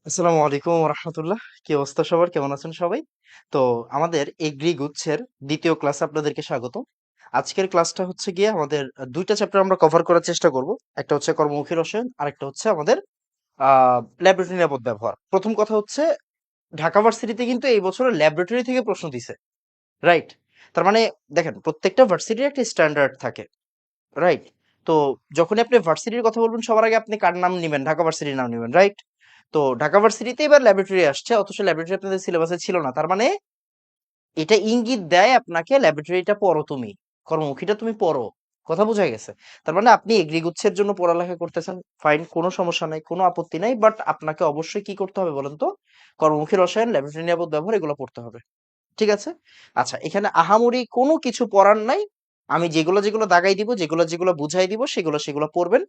আসসালামু আলাইকুম রহমতুল্লাহ। কি অবস্থা সবার, কেমন আছেন সবাই? তো আমাদের এগ্রি গুচ্ছের দ্বিতীয় ক্লাসে আপনাদেরকে স্বাগত। আজকের ক্লাসটা হচ্ছে গিয়ে আমাদের দুইটা চ্যাপ্টার আমরা কভার করার চেষ্টা করব। একটা হচ্ছে কর্মমুখী রসায়ন, আর একটা হচ্ছে আমাদের ল্যাবরেটরি নিরাপদ ব্যবহার। প্রথম কথা হচ্ছে, ঢাকা ভার্সিটিতে কিন্তু এই বছর ল্যাবরেটরি থেকে প্রশ্ন দিছে, রাইট? তার মানে দেখেন, প্রত্যেকটা ভার্সিটির একটা স্ট্যান্ডার্ড থাকে, রাইট? তো যখনই আপনি ভার্সিটির কথা বলবেন, সবার আগে আপনি কার নাম নিবেন? ঢাকা ভার্সিটির নাম নিবেন, রাইট? তো ঢাকা ভার্সিটিতে এবার ল্যাবরেটরি আসছে, অথচ ল্যাবরেটরি আপনাদের সিলেবাসে ছিল না। তার মানে এটা ইঙ্গিত দেয় আপনাকে, ল্যাবরেটরিটা পড়ো তুমি, কর্মমুখীটা তুমি পড়ো। কথা বোঝা গেছে? তার মানে আপনি এগ্রি গুচ্ছের জন্য পড়ালেখা করতেছেন, ফাইন, কোনো সমস্যা নাই, কোনো আপত্তি নাই, বাট আপনাকে অবশ্যই কি করতে হবে বলেন তো? কর্মমুখী রসায়ন, ল্যাবরেটরি নিরাপদ ব্যবহার, এগুলো পড়তে হবে। ঠিক আছে? আচ্ছা, এখানে আহামরি কোনো কিছু পড়ার নাই। আমি যেগুলো যেগুলো দাগাই দিব, যেগুলো যেগুলো বুঝাই দিব, সেগুলো সেগুলো পড়বেন।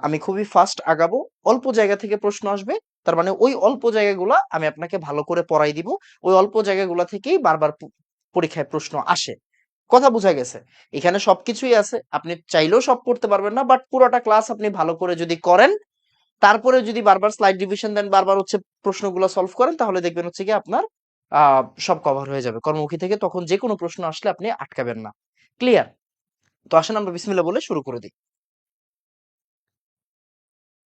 আমি খুবই ফাস্ট আগাবো। অল্প জায়গা থেকে প্রশ্ন আসবে। তার মানে ওই অল্প জায়গাগুলা আমি আপনাকে ভালো করে পড়াই দিব। ওই অল্প জায়গাগুলা থেকেই বারবার পরীক্ষায় প্রশ্ন আসে। কথা বোঝা গেছে? এখানে সবকিছুই আছে। আপনি চাইলেও সব করতে পারবেন না, বাট পুরোটা ক্লাস আপনি ভালো করে যদি করেন, তারপরে যদি বারবার স্লাইড রিভিশন দেন, বারবার হচ্ছে প্রশ্নগুলো সলভ করেন, তাহলে দেখবেন হচ্ছে কি আপনার সব কভার হয়ে যাবে কর্মমুখী থেকে। তখন যে কোনো প্রশ্ন আসলে আপনি আটকাবেন না। ক্লিয়ার? তো আসেন আমরা বিসমিল্লাহ বলে শুরু করে দিই।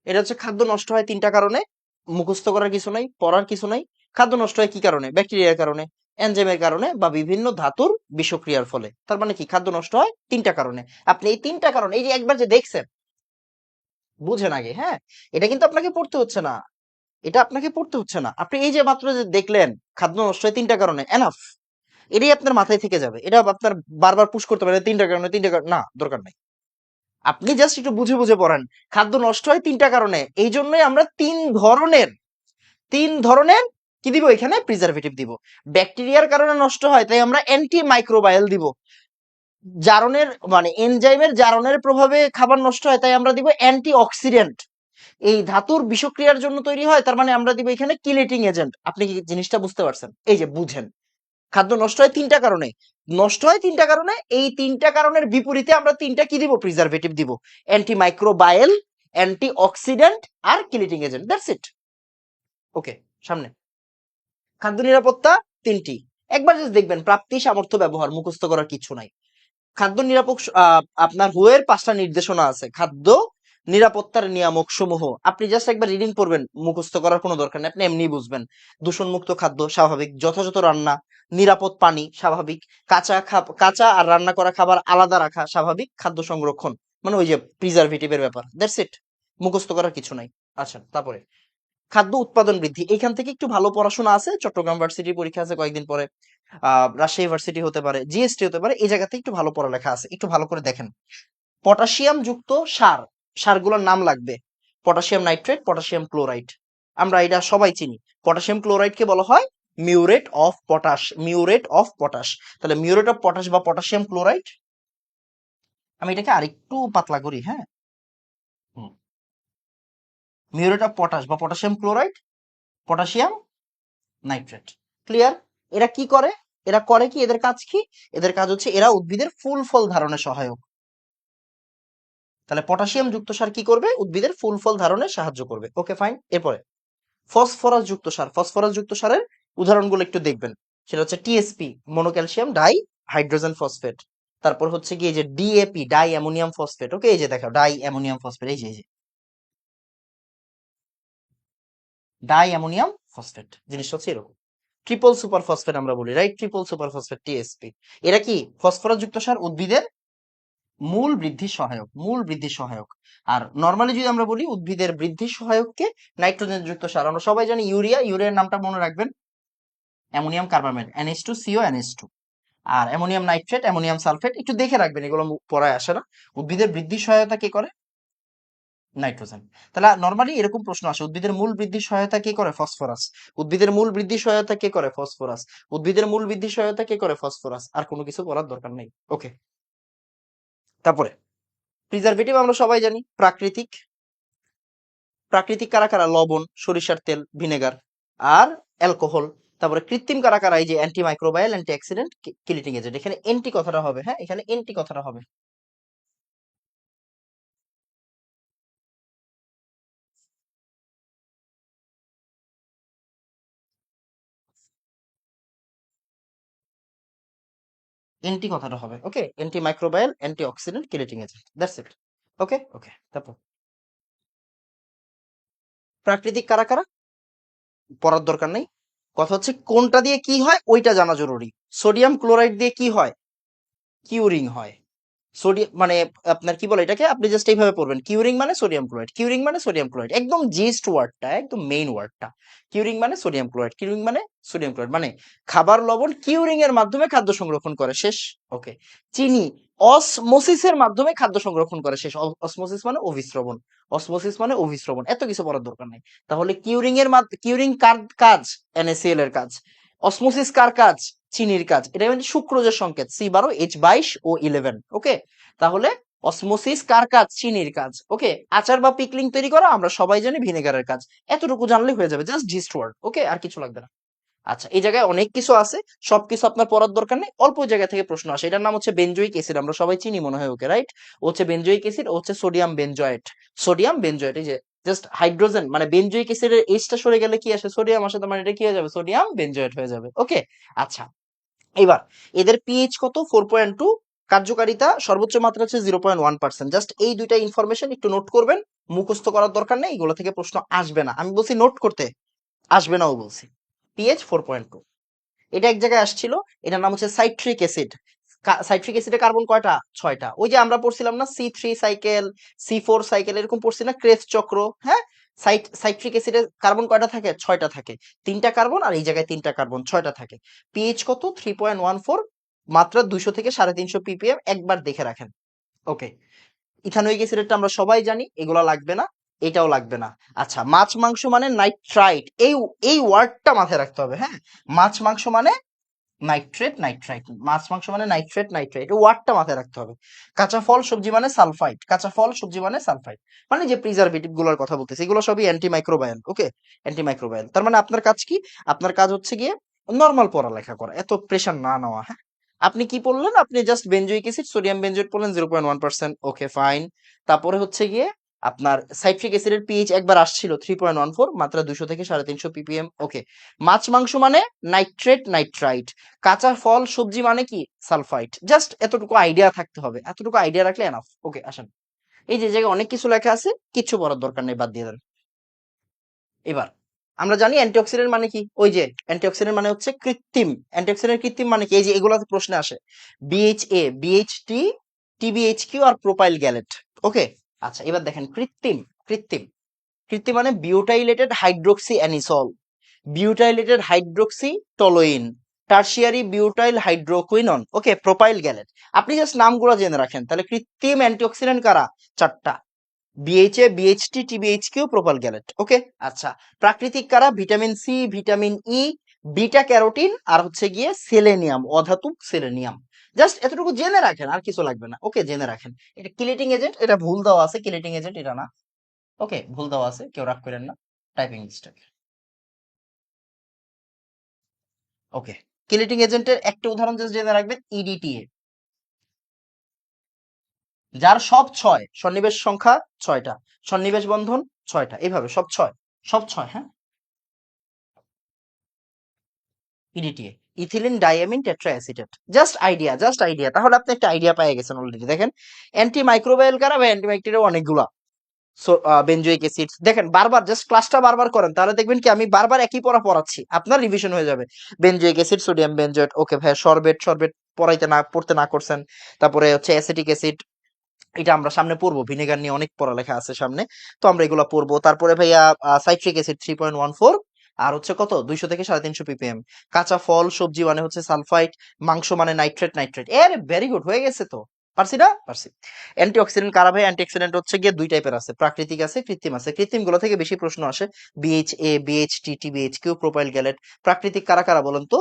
এটা হচ্ছে খাদ্য নষ্ট হয় তিনটা কারণে। মুখস্থ করার কিছু নাই, পড়ার কিছু নাই। খাদ্য নষ্ট হয় কি কারণে? ব্যাকটেরিয়ার কারণে, এনজাইমের কারণে, বা বিভিন্ন ধাতুর বিষক্রিয়ার ফলে। তার মানে কি, খাদ্য নষ্ট হয় তিনটা কারণে। আপনি এই তিনটা কারণে, এই যে একবার যে দেখছেন, বুঝেন আগে, হ্যাঁ? এটা কিন্তু আপনাকে পড়তে হচ্ছে না। এটা আপনাকে পড়তে হচ্ছে না। আপনি এই যে মাত্র যে দেখলেন, খাদ্য নষ্ট হয় তিনটা কারণে, এনাফ। এটাই আপনার মাথায় থেকে যাবে। এটা আপনার বারবার পুশ করতে পারে, তিনটা কারণে, তিনটা কারণ না, দরকার নাই। আপনি জাস্ট একটু বুঝে বুঝে পড়েন। খাদ্য নষ্ট হয় তিনটা কারণে, এই জন্যই আমরা তিন ধরনের কি দিব এখানে? প্রিজারভেটিভ দিব। ব্যাকটেরিয়ার কারণে নষ্ট হয়, তাই আমরা অ্যান্টি মাইক্রোবায়াল দিব। জারণের মানে এনজাইমের জারণের প্রভাবে খাবার নষ্ট হয়, তাই আমরা দিব অ্যান্টি অক্সিডেন্ট। এই ধাতুর বিষক্রিয়ার জন্য তৈরি হয়, তার মানে আমরা দিব এখানে কিলেটিং এজেন্ট। আপনি কি জিনিসটা বুঝতে পারছেন? এই যে বুঝেন, খাদ্য নষ্ট হয় তিনটা কারণে। নষ্ট হয় তিনটা কারণে, এই তিনটা কারণের বিপরীতে আমরা তিনটা কি দিব? প্রিজারভেটিভ দিব। অ্যান্টি মাইক্রোবায়াল, অ্যান্টি অক্সিডেন্ট, আর chelating agent. That's it. Okay, সামনে। খাদ্য নিরাপত্তা তিনটি। একবার জাস্ট দেখবেন, প্রাপ্তি, সামর্থ্য, ব্যবহার, মুখস্থ করার কিছু নাই। খাদ্য নিরাপক আপনার হুয়ের 5টা নির্দেশনা আছে। খাদ্য নিরাপত্তার নিয়ামক সমূহ আপনি জাস্ট একবার রিডিং করবেন, মুখস্থ করার কোনো দরকার নেই, আপনি এমনি বুঝবেন। দূষণ মুক্ত খাদ্য স্বাভাবিক, যথাযথ রান্না, নিরাপদ পানি স্বাভাবিক, কাঁচা আর রান্না করা খাবার আলাদা রাখা স্বাভাবিক, খাদ্য সংরক্ষণ মানে ওই যে প্রিজারভেটিভের ব্যাপার। That's it. মুখস্থ করার কিছু নাই। আচ্ছা, তারপরে খাদ্য উৎপাদন বৃদ্ধি। এখান থেকে একটু ভালো পড়াশোনা আছে, চট্টগ্রাম ভার্সিটির পরীক্ষা আছে কয়েকদিন পরে, রাজশাহী ভার্সিটি হতে পারে, জিএসটি হতে পারে, এই জায়গাতে একটু ভালো পড়ালেখা আছে, একটু ভালো করে দেখেন। পটাশিয়াম যুক্ত সার, সারগুলোর নাম লাগবে। পটাশিয়াম নাইট্রেট, পটাশিয়াম ক্লোরাইড, আমরা এটা সবাই চিনি। পটাশিয়াম ক্লোরাইডকে বলা হয় muriate of potash, muriate of potash. তাহলে মিউরেট অফ পটাশ বা পটাশিয়াম ক্লোরাইড, আমি এটাকে আরেকটু পাতলা করি, হ্যাঁ। মিউরেট অফ পটাশ বা potassium chloride, potassium nitrate. Clear? এরা কি করে? এরা করে কি, এদের কাজ কি? এদের কাজ হচ্ছে এরা উদ্ভিদের ফুল ফল ধারণে সহায়ক। তাহলে পটাশিয়াম যুক্ত সার কি করবে? উদ্ভিদের ফুল ফল ধারণে সাহায্য করবে। ওকে, ফাইন। এরপরে ফসফরাস যুক্ত সার। ফসফরাস যুক্ত সারের উদাহরণগুলো একটু দেখবেন। সেটা হচ্ছে টিএসপি, মনোক্যালসিয়াম ডাই হাইড্রোজেন ফসফেট। তারপর হচ্ছে কি, এই যে ডিএপি, ডাই অ্যামোনিয়াম ফসফেট। ওকে, এই যে দেখো, ডাই অ্যামোনিয়াম ফসফেট, এই যে ডাই অ্যামোনিয়াম ফসফেট জিনিসটা হচ্ছে এরকম। ট্রিপল সুপার ফসফেট আমরা বলি, right? Triple super phosphate, TSP. এরা কি? ফসফরাস যুক্ত সার, উদ্ভিদের মূল বৃদ্ধি সহায়ক, মূল বৃদ্ধি সহায়ক। আর নরমালি যদি আমরা বলি উদ্ভিদের বৃদ্ধি সহায়ককে নাইট্রোজেন যুক্ত সার, আমরা সবাই জানি ইউরিয়া। ইউরিয়ার নামটা মনে রাখবেন, অ্যামোনিয়াম কার্বামেট, NH2CO NH2। আর অ্যামোনিয়াম নাইট্রেট, অ্যামোনিয়াম সালফেট, একটু দেখে রাখবেন, এগুলো পড়ায় আসে না। উদ্ভিদের বৃদ্ধি সহায়তা কে করে? নাইট্রোজেন। তাহলে নরমালি এরকম প্রশ্ন আসে, উদ্ভিদের মূল বৃদ্ধি সহায়তা কে করে? ফসফরাস। উদ্ভিদের মূল বৃদ্ধি সহায়তা কে করে? ফসফরাস। উদ্ভিদের মূল বৃদ্ধি সহায়তা কে করে? ফসফরাস। আর কোনো কিছু করার দরকার নেই। ওকে, তারপরে প্রিজারভেটিভ আমরা সবাই জানি প্রাকৃতিক। প্রাকৃতিক কারা কারা? লবণ, সরিষার তেল, ভিনেগার, আর অ্যালকোহল। তারপরে কৃত্রিম কারা কারা? এই যে anti microbial, anti oxidant, chelating agent. এখানে এন্টি কথাটা হবে, হ্যাঁ, এখানে এন্টি কথাটা হবে। এন্টি কথাটা হবে, okay, anti microbial anti oxidant chelating agent, that's it. Okay okay, তারপর প্রাকৃতিক কারা কারা পড়ার দরকার নেই, কথা হচ্ছে কোনটা দিয়ে কি হয় ওইটা জানা জরুরি। সোডিয়াম ক্লোরাইড দিয়ে কি হয়, কিউরিং হয়। সোডিয়াম মানে আপনার কি বলে এটাকে, আপনি জাস্ট এইভাবে পড়বেন, কিউরিং মানে সোডিয়াম ক্লোরাইড, কিউরিং মানে সোডিয়াম ক্লোরাইড, একদম জিস্ট ওয়ার্ডটা, একদম মেইন ওয়ার্ডটা। কিউরিং মানে সোডিয়াম ক্লোরাইড, কিউরিং মানে সোডিয়াম ক্লোরাইড মানে খাবার লবণ কিউরিং এর মাধ্যমে খাদ্য সংরক্ষণ করে, শেষ। ওকে। চিনি অসমোসিসের মাধ্যমে খাদ্য সংরক্ষণ করে, শেষ। অসমোসিস মানে অভিস্রবণ, অসমোসিস মানে অভিস্রবণ, এত কিছু পড়ার দরকার নাই। তাহলে কিউরিং এর কিউরিং কার কাজ, NaCl এর কাজ। অসমোসিস কার কাজ, চিনির কাজ। এটা কিন্তু শুক্রজের সংকেত, C12H22O11, ওকে। তাহলে অসমোসিস কার কাজ, চিনির কাজ, ওকে। আচার বা পিকলিং তৈরি করা আমরা সবাই জানি ভিনেগারের কাজ। এতটুকু জানলেই হয়ে যাবে, জাস্ট জিস্ট ওয়ার্ড, ওকে, আর কিছু লাগবে না। আচ্ছা, এই জায়গায় অনেক কিছু আছে, সবকিছু আপনার পড়ার দরকার নেই, অল্প জায়গা থেকে প্রশ্ন আসে। এটার নাম হচ্ছে বেনজোইক অ্যাসিড, আমরা সবাই চিনি মনে হয় ওকে, রাইট। ও হচ্ছে বেনজোইক অ্যাসিড, ও হচ্ছে সোডিয়াম বেনজয়েট। সোডিয়াম বেনজয়েট, এই যে জাস্ট হাইড্রোজেন মানে বেনজোইক অ্যাসিডের এইচটা সরে গেলে কি আসে, সোডিয়াম আসে, তার মানে এটা কি হয়ে যাবে, সোডিয়াম বেনজয়েট হয়ে যাবে, ওকে। আচ্ছা, এবার এদের পিএইচ কত, 4.2। কার্যকারিতা সর্বোচ্চ মাত্রা হচ্ছে 0.1%। জাস্ট এই দুইটা ইনফরমেশন একটু নোট করবেন, মুখস্থ করার দরকার নেই, এগুলো থেকে প্রশ্ন আসবে না, আমি বলছি নোট করতে, আসবে নাও বলছি। পিএইচ 4.2, এটা এক জায়গায় আসছিল, এটার নাম হচ্ছে সাইট্রিক অ্যাসিড। সাইট্রিক অ্যাসিডে কার্বন কয়টা, 6টা। ওই যে আমরা পড়ছিলাম না C3 সাইকেল, C4 সাইকেল, এরকম পড়ছি না, ক্রেস চক্র, হ্যাঁ। সাইট্রিক অ্যাসিডে কার্বন কয়টা থাকে, 6টা থাকে। 3টা কার্বন, আর এই জায়গায় 3টা কার্বন, 6টা থাকে। পিএইচ কত, 3.14, মাত্রা 200 থেকে 350 ppm, একবার দেখে রাখেন, ওকে। ইথানোয়িক অ্যাসিডেরটা আমরা সবাই জানি, এগুলা লাগবে না, এটাও লাগবে না। আচ্ছা, মাছ মাংস মানে নাইট্রাইট, এই ওয়ার্ডটা মাথায় রাখতে হবে, হ্যাঁ। মাছ মাংস মানে নাইট্রেট, নাইট্রাইট, মাছ মাংস মানে নাইট্রেট, নাইট্রাইট, এই ওয়ার্ডটা মাথায় রাখতে হবে। কাঁচা ফল সবজি মানে সালফাইট, কাঁচা ফল সবজি মানে সালফাইট, মানে যে প্রিজারভেটিভ গুলোর কথা বলতেছি, এগুলো সবই অ্যান্টিমাইক্রোবায়াল, ওকে। অ্যান্টিমাইক্রোবায়াল, তার মানে আপনার কাজ কি, আপনার কাজ হচ্ছে গিয়ে নর্মাল পড়ালেখা করা, এত প্রেশার না নেওয়া, হ্যাঁ। আপনি কি পড়লেন, আপনি just benzoic acid, sodium benzoate পড়লেন 0.1%, ওকে ফাইন। তারপরে হচ্ছে গিয়ে আপনার সাইট্রিক অ্যাসিডের পিএইচ একবার আসছিল 3.14, মাত্রা 200 থেকে 350 ppm, ওকে। মাছ মাংস মানে নাইট্রেট, নাইট্রাইট। কাঁচা ফল সবজি মানে কি, সালফাইট। জাস্ট এতটুকু আইডিয়া থাকতে হবে, এতটুকু আইডিয়া রাখলে এনাফ, ওকে। আসেন, এই যে জায়গায় অনেক কিছু লেখা আছে, কিচ্ছু পড়ার দরকার নেই, বাদ দিয়ে দেন। এবার আমরা জানি অ্যান্টিঅক্সিডেন্ট মানে কি, ওই যে অ্যান্টিঅক্সিডেন্ট মানে হচ্ছে কৃত্রিম। অ্যান্টিঅক্সিডেন্ট কৃত্রিম মানে কি, এই যে এগুলো প্রশ্নে আসে, BHA, BHT, TBHQ আর প্রোপাইল গ্যালেট, ওকে। আচ্ছা, এবার দেখেন কৃত্রিম, কৃত্রিম, কৃত্রিম মানে butylated hydroxy anisole, butylated hydroxy toluene, tertiary butyl hydroquinone, okay, propyl gallate. আপনি জাস্ট নামগুলো জেনে রাখেন, তাহলে কৃত্রিম অ্যান্টিঅক্সিডেন্ট কারা, 4টা, BHA, BHT, TBHQ, propyl gallate, okay. আচ্ছা, প্রাকৃতিক কারা, vitamin C, vitamin E, beta carotene, আর হচ্ছে গিয়ে সেলেনিয়াম, অধাতু সেলেনিয়াম। জাস্ট এতটুকু জেনে রাখেন, আর কিছু লাগবে না, ওকে, জেনে রাখেন। এটা কিলেটিং এজেন্ট, এটা ভুল দেওয়া আছে, কিলেটিং এজেন্ট এটা না, ওকে, ভুল দেওয়া আছে, কেউ রাগ করেন না, টাইপিং মিস্টেক, ওকে। কিলেটিং এজেন্টের একটা উদাহরণ জাস্ট জেনে রাখবেন, EDTA, যার সব 6, সন্নিবেশ সংখ্যা 6টা, সন্নিবেশ বন্ধন 6টা, এইভাবে সব 6, সব 6, হ্যাঁ। EDTA, ethylene diamine tetraacetate, just idea, just idea, তাহলে আপনি একটা আইডিয়া পেয়ে গেছেন অলরেডি। দেখেন অ্যান্টি মাইক্রোবায়াল কারা বা অ্যান্টিব্যাকটেরিয়া অনেকগুলা, বেনজোইক অ্যাসিড, দেখেন বারবার জাস্ট ক্লাসটা বারবার করেন, তাহলে দেখবেন কি আমি বারবার একই পড়া পড়াচ্ছি, আপনার রিভিশন হয়ে যাবে। বেনজোইক অ্যাসিড, সোডিয়াম বেনজোয়েট, ওকে ভাই, সরবেট, সরবেট পড়াইতে না, পড়তে না করছেন। তারপরে হচ্ছে অ্যাসিটিক অ্যাসিড, এটা আমরা সামনে পড়বো, ভিনেগার নিয়ে অনেক পড়ালেখা আছে সামনে, তো আমরা এগুলো পড়বো। তারপরে ভাইয়া সাইট্রিক অ্যাসিড 3.14, আর হচ্ছে কত, 200 থেকে 350 ppm। কাঁচা ফল সবজি মানে হচ্ছে সালফাইট, মাংস মানে নাইট্রেট, নাইট্রেট, এর ভেরি গুড, হয়ে গেছে তো, পারছি না, পারছি। অ্যান্টিঅক্সিডেন্ট কারা ভাই, অ্যান্টিঅক্সিডেন্ট হচ্ছে গিয়ে দুই টাইপের আছে, প্রাকৃতিক আছে, কৃত্রিম আছে। কৃত্রিম গুলো থেকে বেশি প্রশ্ন আসে, BHA, BHT, TBHQ, propyl gallate. প্রাকৃতিক কারা কারা বলেন তো,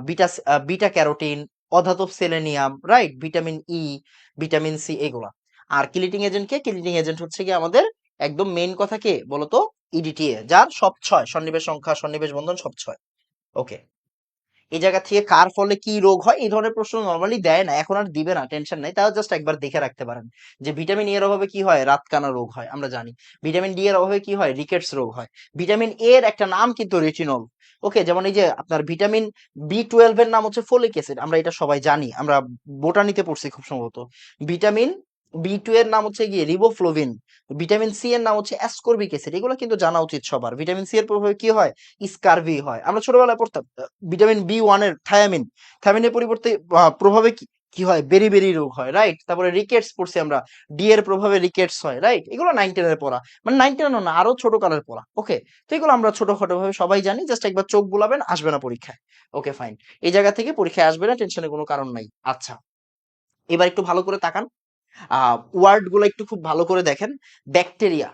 বিটা, বিটা ক্যারোটিন, অধাতব selenium, right, vitamin E, vitamin C, এগুলা। আর কিলিটিং এজেন্ট কে, কিলিটিং এজেন্ট হচ্ছে কি আমাদের একদম মেইন কথা কে বলতো, EDTA, যার সব 6, সন্নিবেশ সংখ্যা, সন্নিবেশ বন্ধন সব 6, ওকে। এই জায়গা থেকে কার ফলে কি রোগ হয় এই ধরনের প্রশ্ন নর্মালি দেয় না, এখন আর দিবে না, টেনশন নাই, তাও জাস্ট একবার দেখে রাখতে পারেন যে ভিটামিন এর অভাবে কি হয়, রাতকানা রোগ হয় আমরা জানি। ভিটামিন ডি এর অভাবে কি হয়, রিকেটস রোগ হয়। ভিটামিন এ এর একটা নাম কিন্তু রেটিনল। ওকে, যেমন এই যে আপনার ভিটামিন বি 12 এর নাম হচ্ছে ফোলিক অ্যাসিড, আমরা এটা সবাই জানি, আমরা বোটানিতে পড়ছি খুব সম্ভবত। ভিটামিন বি 2 এর নাম হচ্ছে গিয়ে রিবোফ্লোভিন। ভিটামিন সি এর নাম হচ্ছে অ্যাসকর্বিক অ্যাসিড। এগুলো কিন্তু জানা উচিত সবার। ভিটামিন সি এর প্রভাবে কি হয়, স্কারভি হয়, আমরা ছোটবেলায় পড়তাম। ভিটামিন বি 1 এর থায়ামিন, থায়ামিনের পরিবর্তে প্রভাবে কি কি হয়, বেরি রোগ হয়, রাইট। তারপরে রিকেটস পড়ছি আমরা, ডি এর প্রভাবে রিকেটস হয়, রাইট। এগুলো 9-10 এর পড়া, মানে 9-10 না, আরো ছোট কালের পড়া। ওকে, তো এগুলো আমরা ছোটখাটো ভাবে সবাই জানি, জাস্ট একবার চোখ বুলাবেন, আসবে না পরীক্ষায়। ওকে ফাইন, এই জায়গা থেকে পরীক্ষায় আসবে না, টেনশনের কোনো কারণ নাই। আচ্ছা, এবার একটু ভালো করে তাকান, ওয়ার্ড গুলো একটু খুব ভালো করে দেখেন। ব্যাকটেরিয়া,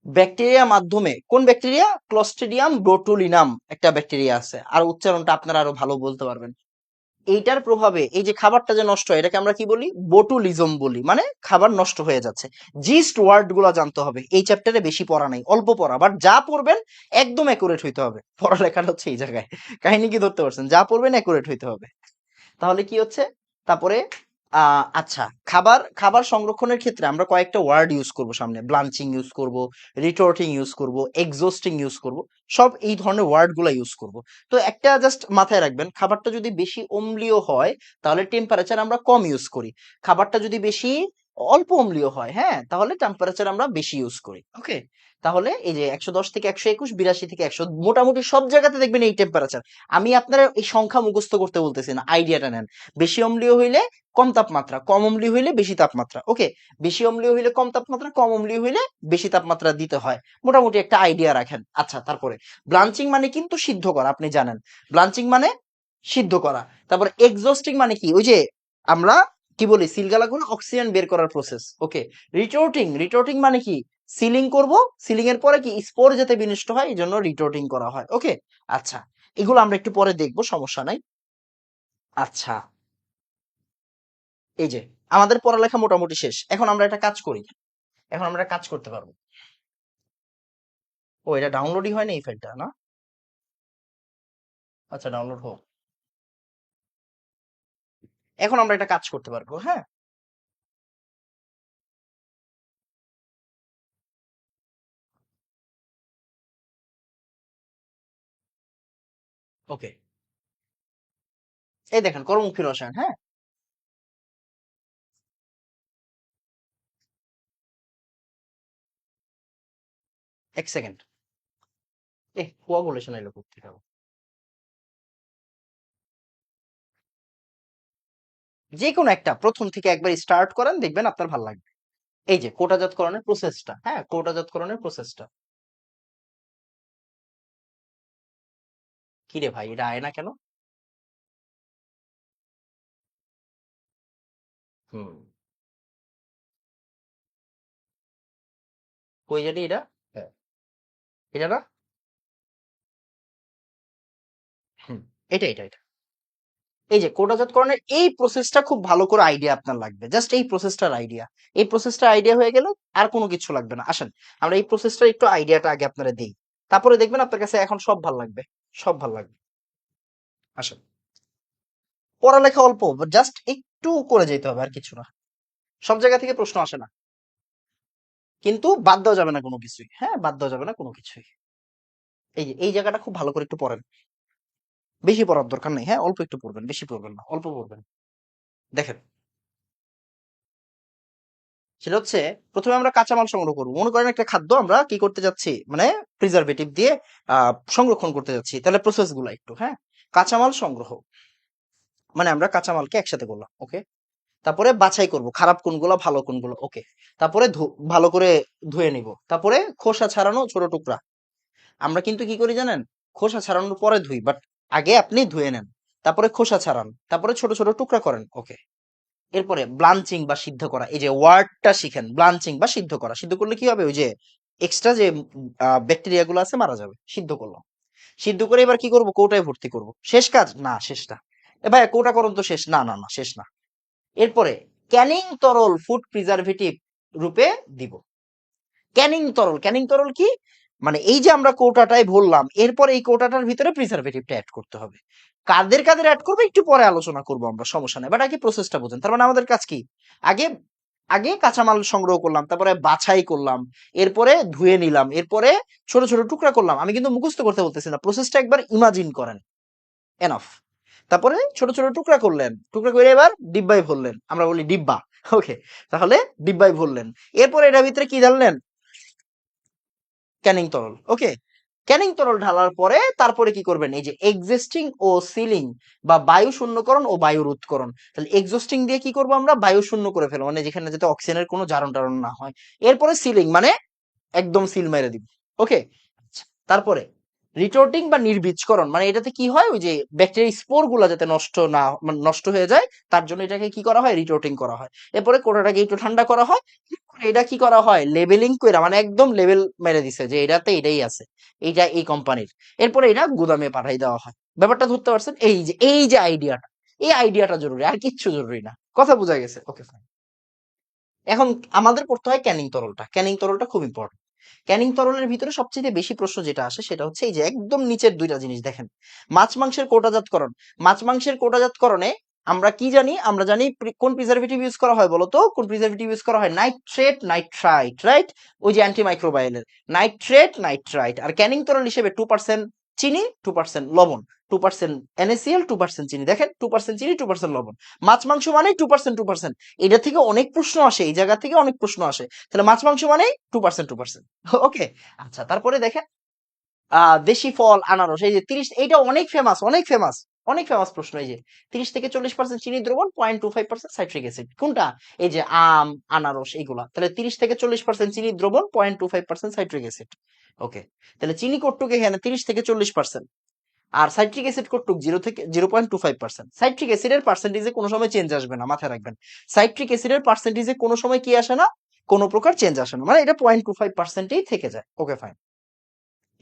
ব্যাকটেরিয়া মাধ্যমে, কোন ব্যাকটেরিয়া, ক্লস্ট্রিডিয়াম বোটুলিনাম একটা ব্যাকটেরিয়া আছে, আর উচ্চারণটা আপনারা আরো ভালো বলতে পারবেন। এইটার প্রভাবে এই যে খাবারটা যে নষ্ট হয়, এটাকে আমরা কি বলি, বোটুলিজম বলি, মানে খাবার নষ্ট হয়ে যাচ্ছে। জিস্ট ওয়ার্ড গুলা জানতে হবে, এই চ্যাপ্টারে বেশি পড়া নাই, অল্প পড়া, বাট যা পড়বেন একদম অ্যাকুরেট হইতে হবে। পড়ালেখাটা হচ্ছে এই জায়গায়, কাহিনী কি ধরতে পারছেন, যা পড়বেন অ্যাকুরেট হইতে হবে। তাহলে কি হচ্ছে, তারপরে আচ্ছা, খাবার খাবার সংরক্ষণের ক্ষেত্রে আমরা কয়েকটা ওয়ার্ড ইউজ করব সামনে, ব্লাঞ্চিং ইউজ করব, রিটোর্টিং ইউজ করব, এক্সস্টিং ইউজ করব, সব এই ধরনের ওয়ার্ড গুলা ইউজ করব। তো একটা জাস্ট মাথায় রাখবেন, খাবারটা যদি বেশি অম্লীয় হয় তাহলে টেম্পারেচার আমরা কম ইউজ করি। খাবারটা যদি বেশি অল্প অম্লীয় হয়, হ্যাঁ, তাহলে টেম্পারেচার আমরা বেশি ইউজ করি। ওকে, তাহলে এই যে 110 থেকে 121, 82 থেকে 100, মোটামুটি সব জায়গাতে দেখবেন এই টেম্পারেচার। আমি আপনার এই সংখ্যা মুখস্থ করতে বলতেছি না, আইডিয়াটা নেন। বেশি অম্লীয় হইলে কম তাপমাত্রা, কম অম্লীয় হইলে বেশি তাপমাত্রা। ওকে, বেশি অম্লীয় হইলে কম তাপমাত্রা, কম অম্লীয় হইলে বেশি তাপমাত্রা দিতে হয়। মোটামুটি একটা আইডিয়া রাখেন। আচ্ছা, তারপরে ব্লাঞ্চিং মানে কিন্তু সিদ্ধ করা, আপনি জানেন ব্লাঞ্চিং মানে সিদ্ধ করা। তারপর এক্সস্টিং মানে কি, ওই যে আমরা কি বলি, সিলগালা করে অক্সিজেন বের করার প্রসেস। ওকে, রিটোর্টিং, রিটোর্টিং মানে কি, সিলিং করব, সিলিং এর পরে কি স্পোর যাতে বিনষ্ট হয় এই জন্য রিটোর্টিং করা হয়। ওকে, আচ্ছা, এগুলো আমরা একটু পরে দেখবো, সমস্যা নাই। আচ্ছা, এই যে আমাদের পড়ালেখা মোটামুটি শেষ, এখন আমরা একটা কাজ করি, এখন আমরা কাজ করতে পারবো। ও, এটা ডাউনলোডই হয় না এই ফাইলটা, না? আচ্ছা, ডাউনলোড হোক, এখন আমরা একটা কাজ করতে পারবো, হ্যাঁ। ওকে, এই দেখেন কর্মমুখী রসায়ন, হ্যাঁ। 1 সেকেন্ড, কোয়াগুলেশন এলো করতে হবে, যে কোনো একটা প্রথম থেকে একবার স্টার্ট করেন, দেখবেন আপনার ভালো লাগবে। এই যে কোটাজাতকরণের প্রসেসটা, হ্যাঁ, কোটাজাতকরণের প্রসেসটা। কি রে ভাই, এটা আয় না কেন? হুম, কই জানি এটা, হ্যাঁ, এটা না, হুম, এটা। এই যে কোটাজাতকরণের এই প্রসেসটা খুব ভালো করে আইডিয়া আপনার লাগবে, জাস্ট এই প্রসেসটার আইডিয়া। এই প্রসেসটার আইডিয়া হয়ে গেলে আর কোনো কিছু লাগবে না। আসেন আমরা এই প্রসেসটার একটু আইডিয়াটা আগে আপনারা দেই, তারপরে দেখবেন আপনার কাছে এখন সব ভাল লাগবে, সব ভাল লাগবে। আসেন, পড়ালেখা অল্প, জাস্ট একটু করে যেতে হবে, আর কিছু না। সব জায়গা থেকে প্রশ্ন আসে না, কিন্তু বাদ দেওয়া যাবে না কোনো কিছুই, হ্যাঁ, বাদ দেওয়া যাবে না কোনো কিছুই। এই যে এই জায়গাটা খুব ভালো করে একটু পড়েন, বেশি পড়ার দরকার নেই, হ্যাঁ, অল্প একটু পড়বেন, বেশি পড়বেন না, অল্প পড়বেন। দেখেন, সেটা হচ্ছে, প্রথমে আমরা কাঁচামাল সংগ্রহ করবো। মনে করেন একটা খাদ্য আমরা কি করতে যাচ্ছি, মানে প্রিজারভেটিভ দিয়ে সংরক্ষণ করতে যাচ্ছি, তাহলে প্রসেস গুলা একটু, হ্যাঁ। কাঁচামাল সংগ্রহ মানে আমরা কাঁচামালকে একসাথে করলাম, ওকে। তারপরে বাছাই করব খারাপ কোনগুলো ভালো কোনগুলো, ওকে। তারপরে ভালো করে ধুয়ে নিব। তারপরে খোসা ছাড়ানো ছোট টুকরা। আমরা কিন্তু কি করি জানেন, খোসা ছাড়ানোর পরে ধুই, বাট আগে আপনি ধুয়ে নেন, তারপরে খোসা ছাড়ান, তারপরে ছোট ছোট টুকরা করেন, ওকে। এরপরে ব্লাঞ্চিং বা সিদ্ধ করা, এই যে ওয়ার্ডটা শিখেন, ব্লাঞ্চিং বা সিদ্ধ করা। সিদ্ধ করলে কি হবে, ওই যে এক্সট্রা যে ব্যাকটেরিয়া গুলো আছে মারা যাবে, সিদ্ধ করলাম। সিদ্ধ করে এবার কি করব, কৌটায় ভর্তি করব, শেষ কাজ না, শেষ না। এ ভাই কৌটা করুন তো, শেষ না, না শেষ না। এরপরে ক্যানিং তরল ফুড প্রিজারভেটিভ রূপে দিব। ক্যানিং তরল, ক্যানিং তরল কি, মানে এই যে আমরা কোটাটাই বললাম, এরপর এই কোটাটার ভিতরে প্রিজারভেটিভটা অ্যাড করতে হবে। কাদের কাদের অ্যাড করবে একটু পরে আলোচনা করবো আমরা, সমস্যা নেই, বাট আগে প্রসেসটা বুঝেন। তার মানে আমাদের কাজ কি, আগে আগে কাঁচামাল সংগ্রহ করলাম, তারপরে বাছাই করলাম, এরপরে ধুয়ে নিলাম, এরপরে ছোট ছোট টুকরা করলাম। আমি কিন্তু মুখস্থ করতে বলতেছি না, প্রসেসটা একবার ইমাজিন করেন, এনাফ। তারপরে ছোট ছোট টুকরা করলেন, টুকরা করে এবার ডিব্বায় ভরলেন, আমরা বলি ডিব্বা। ওকে, তাহলে ডিব্বায় ভরলেন, এরপরে এটার ভিতরে কি ঢাললেন, ক্যানিং তরল। ওকে, ক্যানিং তরল ঢালার পরে তারপরে কি করবেন, এই যে এক্সিস্টিং ও সিলিং বা বায়ু শূন্যকরণ ও বায়ু রোধকরণ। তাহলে এক্সস্টিং দিয়ে কি করবো আমরা, বায়ু শূন্য করে ফেলবো, মানে যেখানে যাতে অক্সিজেনের কোনো জারণ টারণ না হয়। এরপরে সিলিং মানে একদম সিল মেরে দিব। ওকে, তারপরে রিটোর্টিং বা নির্বীজকরণ, মানে এটাতে কি হয়, ওই যে ব্যাকটেরিয়া স্পোর গুলা যাতে নষ্ট না, মানে নষ্ট হয়ে যায়, তার জন্য এটাকে কি করা হয়, রিটোর্টিং করা হয়। এরপরে কোটাটাকে একটু ঠান্ডা করা হয়। এটা কি করা হয়, লেবেলিং করে, মানে একদম লেবেল মেরে দিছে যে এটাতে এটাই আছে, এইটা এই কোম্পানির। এরপরে এটা গুদামে পাঠাই দেওয়া হয়। ব্যাপারটা ধরতে পারছেন, এই যে আইডিয়াটা, এই আইডিয়াটা জরুরি, আর কিচ্ছু জরুরি না। কথা বোঝা গেছে? Okay fine. এখন আমাদের পড়তে হয় ক্যানিং তরলটা। ক্যানিং তরলটা খুব ইম্পর্টেন্ট। ক্যানিং তরলের ভিতরে সবচেয়ে বেশি প্রশ্ন যেটা আসে সেটা হচ্ছে এই যে একদম নিচের দুইটা জিনিস দেখেন, মাছ মাংসের কোটাজাতকরণ। মাছ মাংসের কোটাজাতকরণে আমরা কি জানি, আমরা জানি কোন প্রিজারভেটিভ ইউজ করা হয় বলতো, কোন প্রিজারভেটিভ ইউজ করা হয়, নাইট্রেট নাইট্রাইট, রাইট? ওই যে অ্যান্টিমাইক্রোবায়ালের নাইট্রেট নাইট্রাইট। আর ক্যানিং তরল হিসেবে 2% চিনি, 2% লবণ, 2% NaCl, 2% চিনি। দেখেন, 2% চিনি, 2% লবণ। মাছ মাংস মানে 2%, 2%। এটা থেকে অনেক প্রশ্ন আসে, এই জায়গা থেকে অনেক প্রশ্ন আসে। তাহলে মাছ মাংস মানে 2%, 2%। ওকে, আচ্ছা, তারপরে দেখেন দেশি ফল আনারস, এই যে 30, এইটা অনেক ফেমাস, অনেক ফেমাস, অনেক ফেমাস প্রশ্ন। এই যে 30 থেকে 40% চিনি দ্রবণ, 0.25% সাইট্রিক অ্যাসিড, কোনটা? এই যে আম, আনারস, এইগুলা। তাহলে 30 থেকে 40% চিনি দ্রবণ, 0.25% সাইট্রিক অ্যাসিড। ওকে, তাহলে চিনি কটুক এখানে 30 থেকে 40%, আর সাইট্রিক অ্যাসিড কটুক 0.25%। সাইট্রিক অ্যাসিডের পার্সেন্টেজে কোনো সময় চেঞ্জ আসবে না, মাথায় রাখবেন। সাইট্রিক অ্যাসিডের পার্সেন্টেজে কোনো সময় কি আসে না, কোনো প্রকার চেঞ্জ আসে না, মানে এটা 0.25%ই থেকে যায়। Okay fine.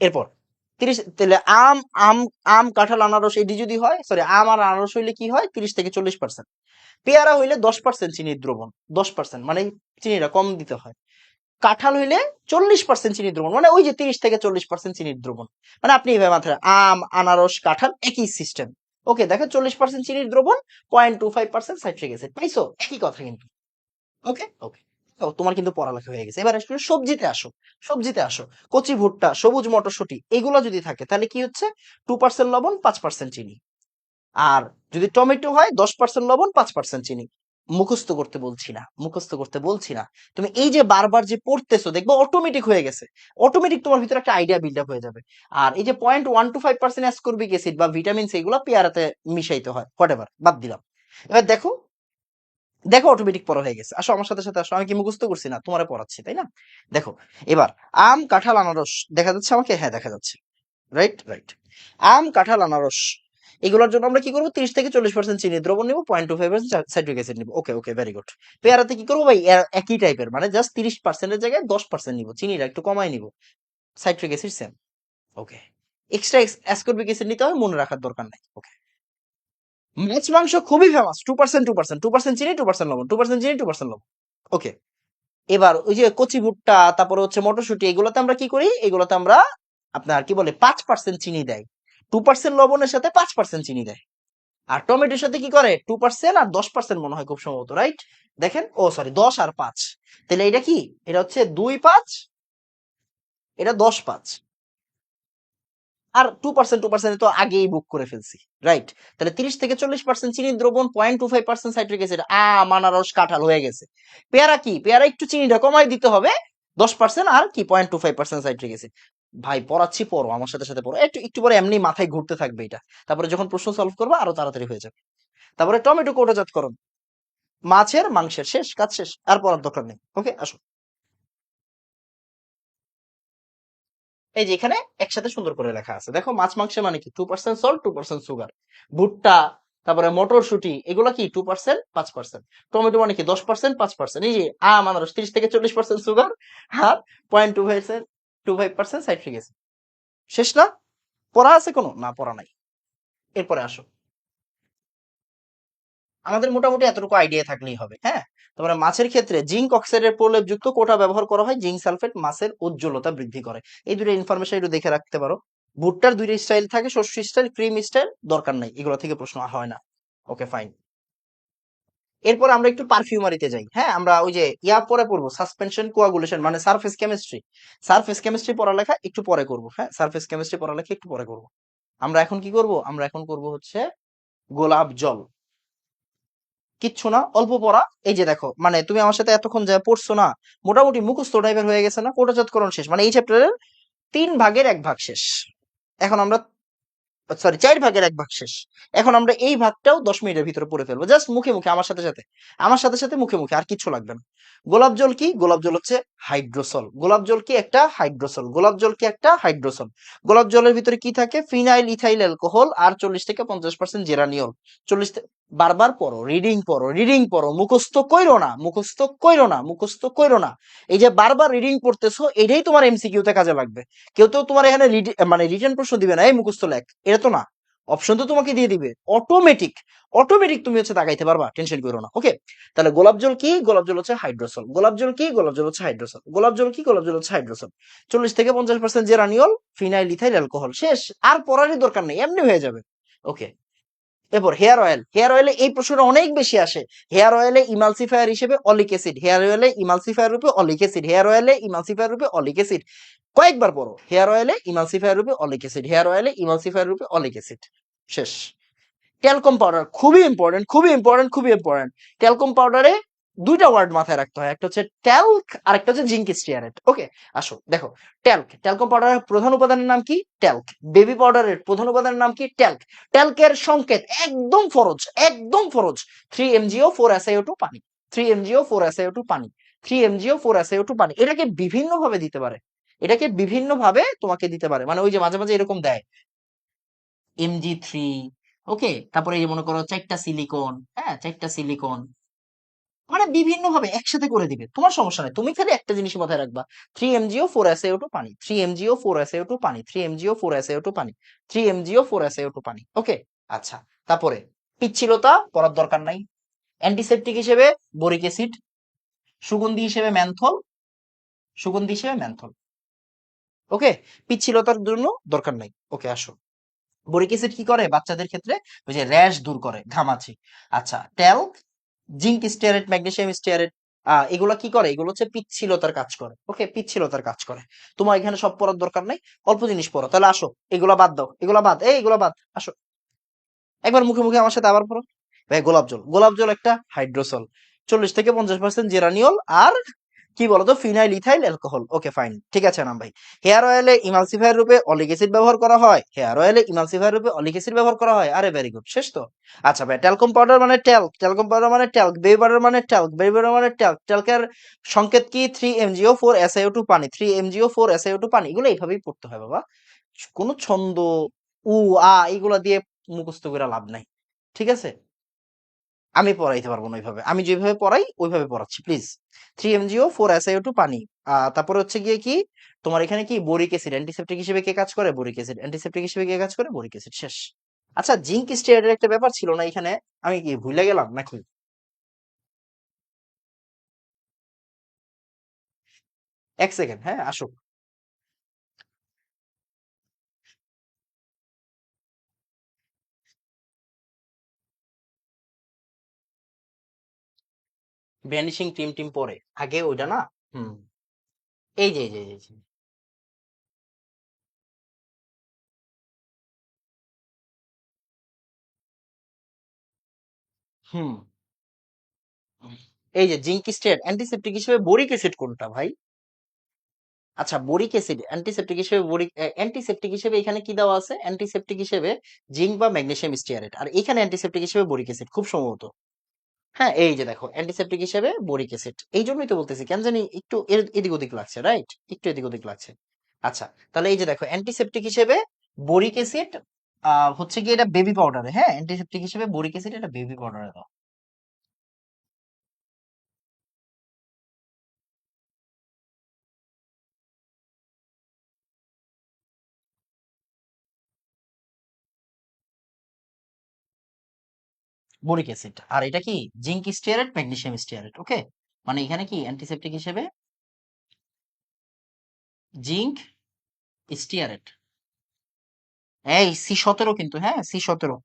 এরপর 30, তাহলে আম, আম, আম, কাঁঠাল, আনারস এটি যদি হয়, সরি, আম আর আনারস হইলে কি হয়, 30 থেকে 40%। পেয়ারা হইলে 10% চিনির দ্রবণ, 10%, মানে চিনিটা কম দিতে হয়। কাঁঠাল হইলে 40% চিনির দ্রবণ, মানে ওই যে 30 থেকে 40% চিনির দ্রবণ। মানে আপনি এইভাবে মাথায়, আম, আনারস, কাঁঠাল একই সিস্টেম। ওকে, দেখো 40% চিনির দ্রবণ, 0.25% সাইট্রিক অ্যাসিড, পাইছো? একই কথা কিন্তু। ওকে ওকে, তোমার কিন্তু পড়ালেখা হয়ে গেছে। এবার আসলে সবজিতে আসো, সবজিতে আসো। কচি ভুট্টা, সবুজ মটরশুঁটি, এগুলো যদি থাকে তাহলে কি হচ্ছে, 2% লবণ, 5% চিনি। আর যদি টমেটো হয়, 10% লবণ, 5% চিনি। মুখস্থ করতে বলছি না, মুখস্থ করতে বলছি না। তুমি এই যে বারবার যে পড়তেছো, দেখবো অটোমেটিক হয়ে গেছে, অটোমেটিক তোমার ভিতরে একটা আইডিয়া বিল্ড আপ হয়ে যাবে। আর এই যে 0.125% অ্যাসকর্বিক অ্যাসিড বা ভিটামিন সি, এগুলো পেয়ারাতে মিশাইতে হয়, হোয়াট এভার, বাদ দিলাম। এবার দেখো, দেখো অটোমেটিক পড়া হয়ে গেছে। আসো আমার সাথে সাথে আসো, আমি কি মুখস্থ করছি না, তোমারে পড়াচ্ছি, তাই না? দেখো, এবার আম, কাঁঠাল, আনারস দেখা যাচ্ছে আমাকে? হ্যাঁ, দেখা যাচ্ছে। রাইট রাইট, আম, কাঁঠাল, আনারস, এগুলোর জন্য আমরা কি করবো, 30 থেকে 40% চিনি দ্রবণ নিবো, 0.25% সাইট্রিক অ্যাসিড নিবো। ওকে ওকে, ভেরি গুড। পেয়ারাতে কি করবো ভাই, একই টাইপের, মানে জাস্ট 30%-এর জায়গায় 10% নিবো, চিনিটা একটু কমাই নিবো, সাইট্রিক অ্যাসিড সেম। ওকে, এক্সট্রা অ্যাসকর্বিক অ্যাসিড নিতে হয়, মনে রাখার দরকার নাই। ওকে, মাছ মাংস খুবই ফেমাস, 2%, 2%, 2% চিনি, 2% লবণ, 2% চিনি, 2% লবণ। ওকে, এবার ওই যে কচি ভুট্টা, তারপরে হচ্ছে মটরশুঁটি, এগুলোতে আমরা কি করি, এগুলোতে আমরা আপনার কি বলে 5% চিনি দেয়, 2% লবণের সাথে 5% চিনি দেয়। আর টমেটোর সাথে কি করে, 2% আর 10% মনে হয় খুব সম্ভবত, রাইট? দেখেন, ও সরি, 10 আর 5। তাহলে এটা কি, এটা হচ্ছে 2-5, এটা 10-5। আর 2%, 2% তো আগেই বুক করে ফেলছি, রাইট? তাহলে 30 থেকে 40% চিনি দ্রবণ, 0.25% সাইট্রিক অ্যাসিড, আম, আনারস, কাঁঠাল হয়ে গেছে। পেয়ারা কি, পেয়ারা একটু চিনিটা কমাই দিতে হবে, 10%, আর কি 0.25% সাইট্রিক অ্যাসিড। ভাই পড়াচ্ছি, পড়ো, আমার সাথে সাথে পড়ো, একটু একটু পরে এমনি মাথায় ঘুরতে থাকবে এটা। তারপরে যখন প্রশ্ন সলভ করবো আরো তাড়াতাড়ি হয়ে যাবে। তারপরে টমেটো কোটাজাতকরণ, মাছের মাংসের, শেষ, কাজ শেষ, আর পড়ার দরকার নেই। ওকে, আসো। এই যে এখানে একসাথে সুন্দর করে লেখা আছে, দেখো, মাছ মাংসে মানে কি, 2% সল্ট, 2% সুগার। ভুট্টা, তারপরে মটরশুঁটি, এগুলো কি 2%, 5%। টমেটো মানে কি 10%, 5%। এই যে আম, আনারস 30 থেকে 40% সুগার, আর 0.25% সাইট্রিক অ্যাসিড। শেষ না? পড়া আছে কোনো? না, পড়া নাই। এরপরে আসো, আমাদের মোটামুটি এতটুকু আইডিয়া থাকলেই হবে। হ্যাঁ, তারপরে মাছের ক্ষেত্রে জিঙ্ক অক্সাইডের প্রলেপযুক্ত কোটা ব্যবহার করা হয়। জিঙ্ক সালফেট মাছের উজ্জ্বলতা বৃদ্ধি করে। এই দুটো ইনফরমেশন একটু দেখে রাখতে পারো। ভুট্টার দুইটা স্টাইল থাকে, শস্য স্টাইল, ক্রিম স্টাইল, দরকার নাই, এগুলো থেকে প্রশ্ন হয় না। Okay fine. এরপর আমরা একটু পারফিউমারিতে যাই। হ্যাঁ, আমরা ওই যে পরে পড়বো, সাসপেনশন কোয়াগুলেশন মানে সারফেস কেমিস্ট্রি। সারফেস কেমিস্ট্রি পড়ালেখা একটু পরে করব। হ্যাঁ, সারফেস কেমিস্ট্রি পড়ালেখা একটু পরে করব। আমরা এখন কি করব? আমরা এখন করব হচ্ছে গোলাপ জল। কিচ্ছু না, অল্প পড়া। এই যে দেখো, মানে তুমি আমার সাথে এতক্ষণ যা পড়ছো না, মোটামুটি মুখস্থ টাইপের হয়ে গেছে না? কোটাজাতকরণ শেষ, মানে এই চ্যাপ্টারের 3 ভাগের 1 ভাগ শেষ। এখন আমরা, সরি, 4 ভাগের 1 ভাগ শেষ। এখন আমরা এই ভাগটাও 10 মিনিটের ভিতরে পড়ে ফেলবো, জাস্ট মুখে মুখে আমার সাথে সাথে, আমার সাথে সাথে মুখে মুখে, আর কিচ্ছু লাগবে না। গোলাপ জল কি? গোলাপ জল হচ্ছে হাইড্রোসল। গোলাপ জল কি? একটা হাইড্রোসল। গোলাপ জল কি? একটা হাইড্রোসল। গোলাপ জলের ভিতরে কি থাকে? ফিনাইল ইথাইল অ্যালকোহল আর 40 থেকে 50% জেরানিয়ল। 40, বারবার পড়ো, রিডিং পড়ো, রিডিং পড়ো, মুখস্থ কইরো না, মুখস্থ কইরো না, মুখস্থ কইরো না। এই যে বারবার রিডিং পড়তেছো, এটাই তোমার এমসিকিউ তে কাজে লাগবে। কেউ তো তোমার এখানে মানে রিটেন প্রশ্ন দিবে না, এই মুখস্থ লেখ, এটা তো না। অপশন তো তোমাকে দিয়ে দিবে অটোমেটিক। অটোমেটিক তুমি হচ্ছে দাগাইতে পারবা, টেনশন করো না। ওকে, তাহলে গোলাপ জল কি? গোলাপ জল হচ্ছে হাইড্রোসল। গোলাপ জল কি? গোলাপ জল হচ্ছে হাইড্রোসল। গোলাপ জল কি? গোলাপ জল হচ্ছে হাইড্রোসল। 40 থেকে 50% জেরানিয়ল, ফিনাইল ইথাইল অ্যালকোহল। শেষ, আর পড়ারই দরকার নেই, এমনি হয়ে যাবে। ওকে, এরপর হেয়ার অয়েল। হেয়ার অয়েলে এই প্রশ্নটা অনেক বেশি আসে। হেয়ার অয়েলে ইমালসিফায়ার হিসেবে অলিক অ্যাসিড। হেয়ার অয়েলে ইমালসিফায়ার রূপে অলিক অ্যাসিড। হেয়ার অয়েলে ইমালসিফায়ার রূপে অলিক অ্যাসিড। কয়েকবার পড়ো, হেয়ার অয়েলে ইমালসিফায়ার রূপে অলিক অ্যাসিড, হেয়ার অয়েলে ইমালসিফায়ার রূপে অলিক অ্যাসিড। শেষ। ট্যালকম পাউডার খুবই ইম্পর্টেন্ট, খুবই ইম্পর্টেন্ট, খুবই ইম্পর্টেন্ট। ট্যালকম পাউডারে দুইটা ওয়ার্ড মাথায় রাখতে হয়, একটা হচ্ছে ট্যাল্ক আর একটা হচ্ছে জিঙ্ক স্টিয়ারেট। ওকে, আসো দেখো, ট্যাল্ক, ট্যালকম পাউডারের প্রধান উপাদানের নাম কি? ট্যাল্ক। বেবি পাউডারের প্রধান উপাদানের নাম কি? ট্যাল্ক। ট্যাল্কের সংকেত একদম ফরজ, একদম ফরজ। 3 mgO 4 SiO2 পানি। 3 mgO 4 SiO2 পানি। 3 mgO 4 SiO2 পানি। এটাকে বিভিন্ন ভাবে দিতে পারে, এটাকে বিভিন্ন ভাবে তোমাকে দিতে পারে, মানে ওই যে মাঝে মাঝে এরকম দেয় Mg3। ওকে, তারপরে এই যে মনে করো 4টা সিলিকন, হ্যাঁ 4টা সিলিকন, মানে বিভিন্ন ভাবে একসাথে করে দিবে, তোমার সমস্যা নেই, তুমি খালি একটা জিনিস মাথায় রাখবা, 3 mgO 4 SiO2 পানি, 3 mgO 4 SiO2 পানি, 3 mgO 4 SiO2 পানি, 3 mgO 4 SiO2 পানি। ওকে, আচ্ছা, তারপরে পিচ্ছিলতা পড়ার দরকার নাই। অ্যান্টিসেপটিক হিসেবে বোরিক অ্যাসিড, সুগন্ধি হিসেবে ম্যানথল, সুগন্ধি হিসেবে ম্যানথল। ওকে, পিচ্ছিলতার জন্য দরকার নাই। ওকে, আসো, বোরিক অ্যাসিড কি করে বাচ্চাদের ক্ষেত্রে? ওই যে র্যাশ দূর করে, ঘামাচি। আচ্ছা, talc, zinc stearate, magnesium stearate, এগুলা কি করে? এগুলো হচ্ছে পিচ্ছিলতার কাজ করে। ওকে, পিচ্ছিলতার কাজ করে। তোমার এখানে সব পড়ার দরকার নাই, অল্প জিনিস পড়ো। তাহলে আসো, এগুলা বাদ দাও, এগুলা বাদ, এগুলা বাদ, আসো একবার মুখে মুখে আমার সাথে আবার পড়ো। ভাই, গোলাপ জল, গোলাপ জল একটা হাইড্রোসল। 40 থেকে 50% জেরানিয়ল আর কি বলতো, phenyl ethyl alcohol. Okay fine, ঠিক আছে নাম ভাই। হেয়ার অয়েলে ইমালসিফায়ার রূপে অলিক অ্যাসিড ব্যবহার করা হয়। হেয়ার অয়েলে ইমালসিফায়ার রূপে অলিক অ্যাসিড ব্যবহার করা হয়। আরে ভেরি গুড, শেষ তো। আচ্ছা ভাই, ট্যালকম পাউডার মানে ট্যাল্ক, ট্যালকম পাউডার মানে ট্যাল্ক, বেবি পাউডার মানে ট্যাল্ক, বেবি পাউডার মানে ট্যাল্ক। ট্যাল্কের সংকেত কি? 3 mgO 4 SiO2 পানি, 3 mgO 4 SiO2 পানি। এগুলো এইভাবেই পড়তে হয় বাবা, কোনো ছন্দ, উ, এইগুলা দিয়ে মুখস্থ করে লাভ নাই। ঠিক আছে, আমি পড়াইতে পারবো না ওইভাবে, আমি যেভাবে পড়াই ওইভাবে পড়াচ্ছি, প্লিজ। 3 mgO 4 SiO2 পানি। তারপরে হচ্ছে গিয়ে কি, তোমার এখানে কি বোরিক অ্যাসিড, অ্যান্টিসেপ্টিক হিসেবে কে কাজ করে? Boric acid. অ্যান্টিসেপ্টিক হিসেবে কে কাজ করে? Boric acid. শেষ। আচ্ছা, জিঙ্ক স্টিয়ারেটের একটা ব্যাপার ছিল না এখানে, আমি কি ভুলে গেলাম নাকি? 1 সেকেন্ড, হ্যাঁ আসো। ভ্যানিশিং টিম টিম পরে আগে ওইটা না। হুম, এই যে হুম, এই যে জিঙ্ক স্টিয়ারেট অ্যান্টিসেপ্টিক হিসেবে বোরিক অ্যাসিড কোনটা ভাই? আচ্ছা, বোরিক অ্যাসিড অ্যান্টিসেপ্টিক হিসেবে, অ্যান্টিসেপ্টিক হিসেবে এখানে কি দেওয়া আছে? অ্যান্টিসেপ্টিক হিসেবে জিঙ্ক বা ম্যাগনেসিয়াম স্টিয়ারেট, আর এখানে অ্যান্টিসেপ্টিক হিসেবে বোরিক অ্যাসিড, খুব সম্ভবত। হ্যাঁ, এই যে দেখো, অ্যান্টিসেপ্টিক হিসেবে বোরিক অ্যাসিড, এই জন্যই তো বলতেছি, কেন জানি একটু এদিক ওদিক লাগছে, রাইট, একটু এদিক ওদিক লাগছে। আচ্ছা, তাহলে এই যে দেখো, অ্যান্টিসেপ্টিক হিসেবে বোরিক অ্যাসিড হচ্ছে কি, এটা বেবি পাউডারে, হ্যাঁ অ্যান্টিসেপ্টিক হিসেবে বোরিক অ্যাসিড এটা বেবি পাউডারে দাও। Boric acid. আর এটা কি zinc stearate, magnesium stearate. Okay, মানে এখানে কি অ্যান্টিসেপ্টিক হিসেবে জিঙ্ক স্টিয়ারেট। এই C17 কিন্তু, হ্যাঁ C17।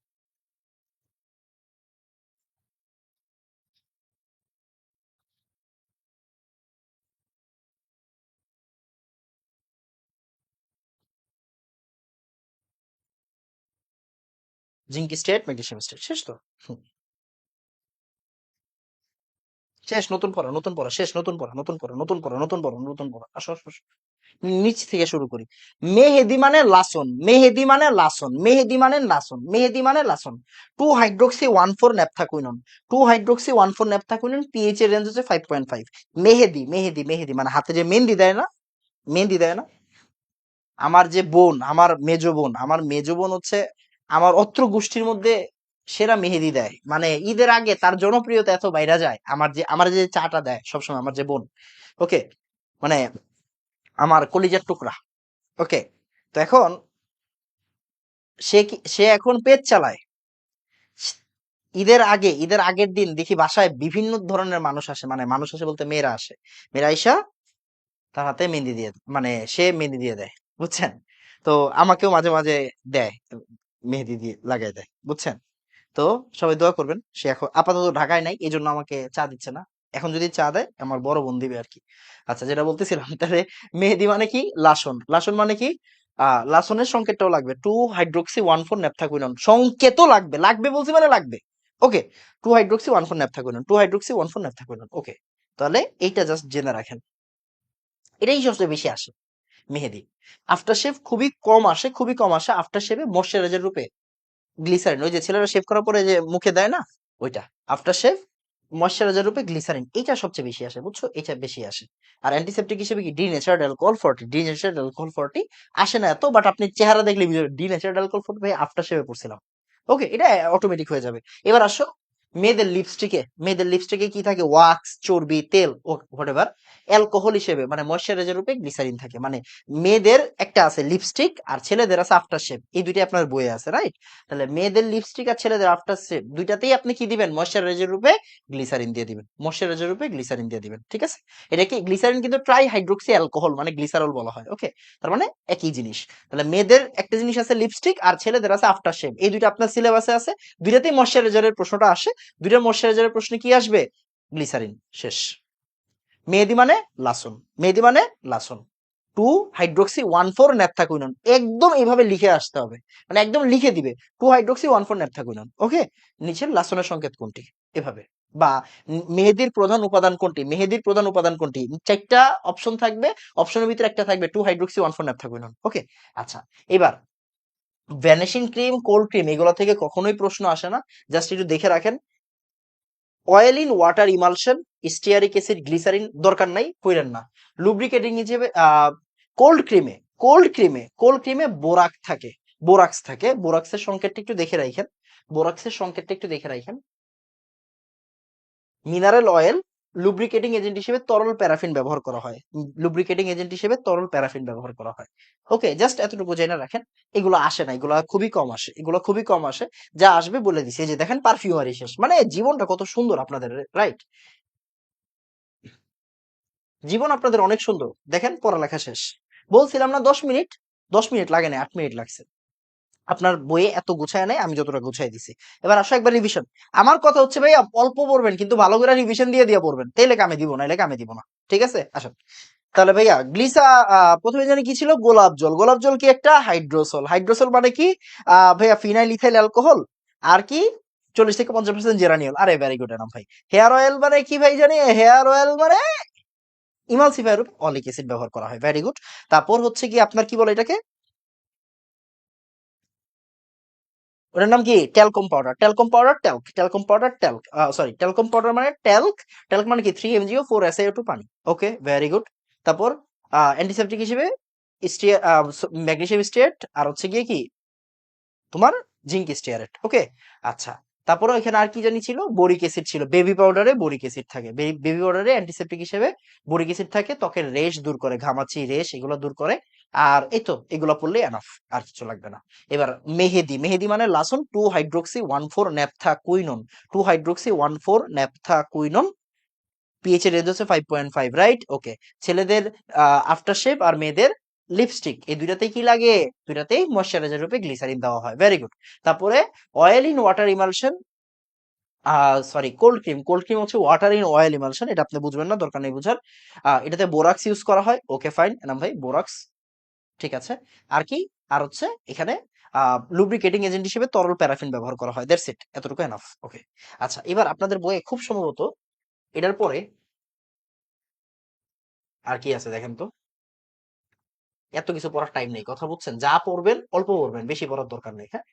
Zinc stearate, magnesium stearate, শেষ তো। হুম, শেষ। নতুন পড়া, নতুন পড়া, শেষ। নতুন পড়া, নতুন পড়া, নতুন পড়া, নতুন পড়া, নতুন পড়া। আসো আসো আসো। নিচ থেকে শুরু করি। মেহেদি মানে লাসন, মেহেদি মানে লাসন, মেহেদি মানে লাসন, মেহেদি মানে লাসন। 2 হাইড্রোক্সি 1,4 ন্যাপথাকুইনন, 2 হাইড্রোক্সি 1,4 ন্যাপথাকুইনন, পিএইচ এর রেঞ্জ হচ্ছে 5.5। মেহেদি, মেহেদি, মেহেদি মানে হাতে যে মেহেন্দি দেয় না, মেহেন্দি দেয় না। আমার যে বোন, আমার মেজো বোন, আমার মেজো বোন হচ্ছে আমার অত্র গোষ্ঠীর মধ্যে সেরা মেহেদি দেয়। মানে ঈদের আগে তার জনপ্রিয়তা এত বাইরা যায়। আমার যে চাটা দেয় সবসময়, আমার যে বোন, ওকে, মানে আমার কলিজার টুকরা। ওকে, তো এখন সে এখন পেজ চালায়। ঈদের আগের দিন দেখি বাসায় বিভিন্ন ধরনের মানুষ আসে, মানে মানুষ আসে বলতে মেয়েরা আসে। মেয়েরা আইসা তার হাতে মেহেন্দি দিয়ে, মানে সে মেহেন্দি দিয়ে দেয়, বুঝছেন? তো আমাকেও মাঝে মাঝে দেয়, মেহেদি দিয়ে লাগাই দেয়, বুঝছেন? তো সবাই দোয়া করবেন। সে এখন আপাতত ঢাকায় নাই, এই জন্য আমাকে চা দিচ্ছে না। এখন যদি চা দেয় আমার বড় বোন দিবে আর কি। আচ্ছা, যেটা বলতেছিলাম, তাহলে মেহেদি মানে কি লাসন, লাসন মানে কি লাসনের সংকেতটাও লাগবে, 2 হাইড্রোক্সি 1,4 ন্যাপথাকুইনন, সংকেতও লাগবে, লাগবে বলছি মানে লাগবে। ওকে, 2 হাইড্রোক্সি 1,4 ন্যাপথাকুইনন, 2 হাইড্রোক্সি 1,4 ন্যাপথাকুইনন। ওকে, এইটা জাস্ট জেনে রাখেন। এটাই সবচেয়ে বেশি আসে মেহেদি। আফটার শেভ খুবই কম আসে, খুবই কম আসে আফটার শেভে ময়শ্চারাইজার রূপে গ্লিসারিন, ওই যে ছেলেরা শেভ করার পরে যে মুখে দেয় না, ওইটা আফটার শেভ ময়শ্চারাইজার রূপে গ্লিসারিন, এইটা সবচেয়ে বেশি আসে, বুঝছো? এটা বেশি আসে। আর অ্যান্টিসেপ্টিক হিসেবে কি ডি ন্যাচারাল অ্যালকোহল 40, আসে না এত, বাট আপনি চেহারা দেখলে ডি ন্যাচারাল অ্যালকোহল 40 ভাই আফটার শেভে পড়ছিলাম। ওকে, এটা অটোমেটিক হয়ে যাবে। এবার আসো মেয়েদের লিপস্টিকে কি থাকে? ওয়াক্স, চর্বি, তেল, ও হোয়াটএভার, অ্যালকোহল হিসেবে মানে ময়শ্চারাইজার রূপে গ্লিসারিন থাকে। মানে মেয়েদের একটা আছে লিপস্টিক আর ছেলেদের আছে আফটার শেভ, এই দুইটা আপনার বইয়ে আছে, রাইট? তাহলে মেয়েদের লিপস্টিক আর ছেলেদের আফটার শেভ দুইটাতেই আপনি কি দিবেন? ময়শ্চারাইজার রূপে গ্লিসারিন দিয়ে দিবেন, ময়শ্চারাইজার রূপে গ্লিসারিন দিয়ে দিবেন, ঠিক আছে? এটা কি গ্লিসারিন কিন্তু ট্রাই হাইড্রোক্সি অ্যালকোহল মানে গ্লিসারল বলা হয়। ওকে, তার মানে একই জিনিস। তাহলে মেয়েদের একটা জিনিস আছে লিপস্টিক আর ছেলেদের আছে আফটার শেভ, এই দুইটা আপনার সিলেবাসে আছে। দুইটাতেই ময়শ্চারাইজারের প্রশ্নটা আসে। দুইটা ময়শ্চারাইজারের প্রশ্নে কি আসবে? গ্লিসারিন, শেষ। মেহেদি মানে লাসন, মেহেদি মানে লাসন। 2 হাইড্রোক্সি 1,4 ন্যাপথাকুইনন, একদম এইভাবে লিখে আসতে হবে, মানে একদম লিখে দিবে 2 হাইড্রোক্সি 1,4 ন্যাপথাকুইনন। ওকে, নিচের লাসনের সংকেত কোনটি, এভাবে। বা মেহেদির প্রধান উপাদান কোনটি, মেহেদির প্রধান উপাদান কোনটি, চারটা অপশন থাকবে, অপশনের ভিতরে একটা থাকবে 2 হাইড্রোক্সি 1,4 ন্যাপথাকুইনন। ওকে, আচ্ছা, এবার ভ্যানিশিং ক্রিম, কোল্ড ক্রিম, এগুলো থেকে কখনোই প্রশ্ন আসে না, জাস্ট একটু দেখে রাখেন। Oil in water emulsion, stearic acid, glycerine, দরকার নাই, কইরেন না। লুব্রিকেটিং হিসেবে কোল্ড ক্রিমে, কোল্ড ক্রিমে বোরাক্স থাকে, বোরাক্সের সংকেতটা একটু দেখে রাখেন, বোরাক্সের সংকেতটা একটু দেখে রাখেন। মিনারেল অয়েল, লুব্রিকেটিং এজেন্ট হিসেবে তরল প্যারাফিন ব্যবহার করা হয়, লুব্রিকেটিং এজেন্ট হিসেবে তরল প্যারাফিন ব্যবহার করা হয়। ওকে, জাস্ট এতটুকু জেনে রাখেন। এগুলো আসে না, এগুলো খুবই কম আসে, এগুলো খুবই কম আসে। যা আসবে বলে দিছি, এই যে দেখেন পারফিউমারি শেষ, মানে জীবনটা কত সুন্দর আপনাদের, রাইট? জীবন আপনাদের অনেক সুন্দর, দেখেন পড়ালেখা শেষ। বলছিলাম না 10 মিনিট, 10 মিনিট লাগে না, 8 মিনিট লাগছে। আপনার বইয়ে এত গুছায় নাই, আমি যতটা গুছাই দিছি। এবার আসো একবার রিভিশন। আমার কথা হচ্ছে ভাই, অল্প পড়বেন কিন্তু ভালো করে রিভিশন দিয়ে দিয়ে পড়বেন, তাইলে কামে দিব না, এলে কামে দিব না। ঠিক আছে, আসুন। তাহলে ভাইয়া গ্লিসা, প্রথমে জানি কি ছিল? গোলাপ জল। গোলাপ জল কি একটা হাইড্রোসল, হাইড্রোসল মানে কি? ভাইয়া ফিনাইল ইথাইল অ্যালকোহল। আর কি? 40 থেকে 50% জেরানিয়ল। আরে ভেরি গুড এনাম ভাই। হেয়ার অয়েল মানে কি ভাই জানি? হেয়ার অয়েল মানে ইমালসিফায়ার রূপে অলিক অ্যাসিড ব্যবহার করা হয়, ভেরি গুড। তারপর হচ্ছে কি আপনার কি বলে এটাকে, ওটার নাম কি? Talcum powder, talcum powder, talc, talcum powder, talc, sorry, talcum powder মানে ট্যাল্ক, ট্যাল্ক মানে কি? 3 mgO 4 SiO2 পানি। ওকে, ভেরি গুড। তারপর অ্যান্টিসেপটিক হিসেবে ম্যাগনেসিয়াম স্টিয়ারেট, আর হচ্ছে গিয়ে কি তোমার জিঙ্ক স্টিয়ারেট। ওকে, আচ্ছা। তারপরে এখানে আর কি জানি ছিল? বোরিক অ্যাসিড ছিল, বেবি পাউডারে বোরিক অ্যাসিড থাকে, বেবি পাউডারে অ্যান্টিসেপটিক হিসেবে বোরিক অ্যাসিড থাকে, ত্বকের রেশ দূর করে, ঘামাচি, রেশ, এগুলো দূর করে। আর এই তো এগুলা পড়লে এনাফ, আর কিছু লাগবে না। এবার মেহেদি, মেহেদি মানে lawsone 2 hydroxy 1,4 naphthoquinone, 2 hydroxy 1,4 naphthoquinone, pH এর রেঞ্জ হচ্ছে 5.5, রাইট? ওকে। ছেলেদের আফটার শেভ আর মেয়েদের লিপস্টিক, এই দুইটাতেই কি লাগে? দুইটাতেই ময়শ্চারাইজার রূপে গ্লিসারিন দেওয়া হয়, ভেরি গুড। তারপরে oil in water emulsion, sorry cold cream, cold cream হচ্ছে ওয়াটার ইন অয়েল ইমালশন, এটা আপনি বুঝবেন না, দরকার নেই বুঝার। এটাতে বোরাক্স ইউজ করা হয়, ওকে ফাইন এনাম ভাই, বোরাক্স ঠিক আছে। আর কি? আর হচ্ছে এখানে লুব্রিকেটিং এজেন্ট হিসেবে তরল প্যারাফিন ব্যবহার করা হয়, দ্যাটস ইট, এতটুকু এনাফ, ওকে। আচ্ছা, এবার আপনাদের বইয়ে খুব সম্ভবত এটার পরে আর কি আছে দেখেন তো। এত কিছু পড়ার টাইম নেই, কথা বুঝছেন? যা পড়বেন অল্প পড়বেন, বেশি পড়ার দরকার নেই, হ্যাঁ।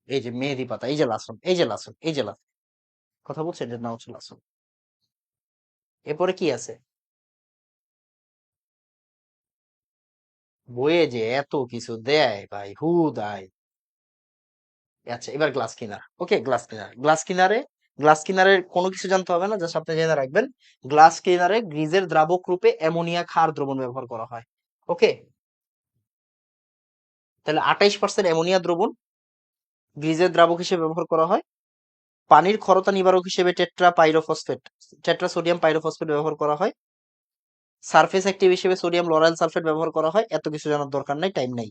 এই যে মেহেদি পাতা, এই যে লাসন, এই যে লাসন, এই যে লাসন, কথা বলছেন, এটার নাম হচ্ছে লাসন। এরপরে কি আছে? বইয়ে যে এত কিছু দেয় ভাই, হু দায়। আচ্ছা, এবার গ্লাস ক্লিনার, ওকে। গ্লাস ক্লিনার, গ্লাস ক্লিনারে, গ্লাস ক্লিনারের কোনো কিছু জানতে হবে না, জাস্ট আপনি জেনে রাখবেন গ্লাস ক্লিনারে গ্রিজের দ্রাবক রূপে অ্যামোনিয়া ক্ষার দ্রবণ ব্যবহার করা হয়, ওকে। তাহলে 28% অ্যামোনিয়া দ্রবণ গ্রিজের দ্রাবক হিসেবে ব্যবহার করা হয়। পানির ক্ষরতা নিবারক হিসেবে টেট্রা সোডিয়াম পাইরোফসফেট ব্যবহার করা হয়। সারফেস অ্যাক্টিভ হিসেবে সোডিয়াম লরাইল সালফেট ব্যবহার করা হয়। এত কিছু জানার দরকার নাই, টাইম নাই।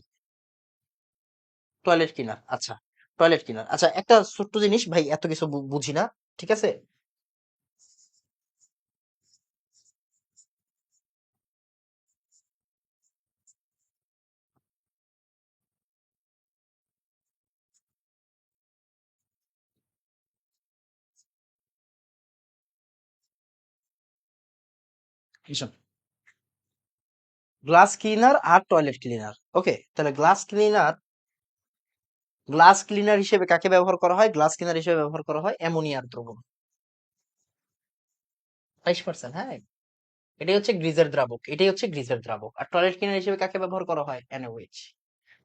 টয়লেট ক্লিনার, আচ্ছা। টয়লেট ক্লিনার, আচ্ছা, একটা ছোট্ট জিনিস ভাই, এত কিছু বুঝি না, ঠিক আছে। ভীষণ। গ্লাস ক্লিনার আর টয়লেট ক্লিনার, ওকে। তাহলে গ্লাস ক্লিনার হিসেবে কাকে ব্যবহার করা হয়? গ্লাস ক্লিনার হিসেবে ব্যবহার করা হয় অ্যামোনিয়ার দ্রবণ, 22%, হ্যাঁ। এটাই হচ্ছে গ্রিজের দ্রাবক, এটাই হচ্ছে গ্রিজের দ্রাবক। আর টয়লেট ক্লিনার হিসেবে কাকে ব্যবহার করা হয়? NaOH।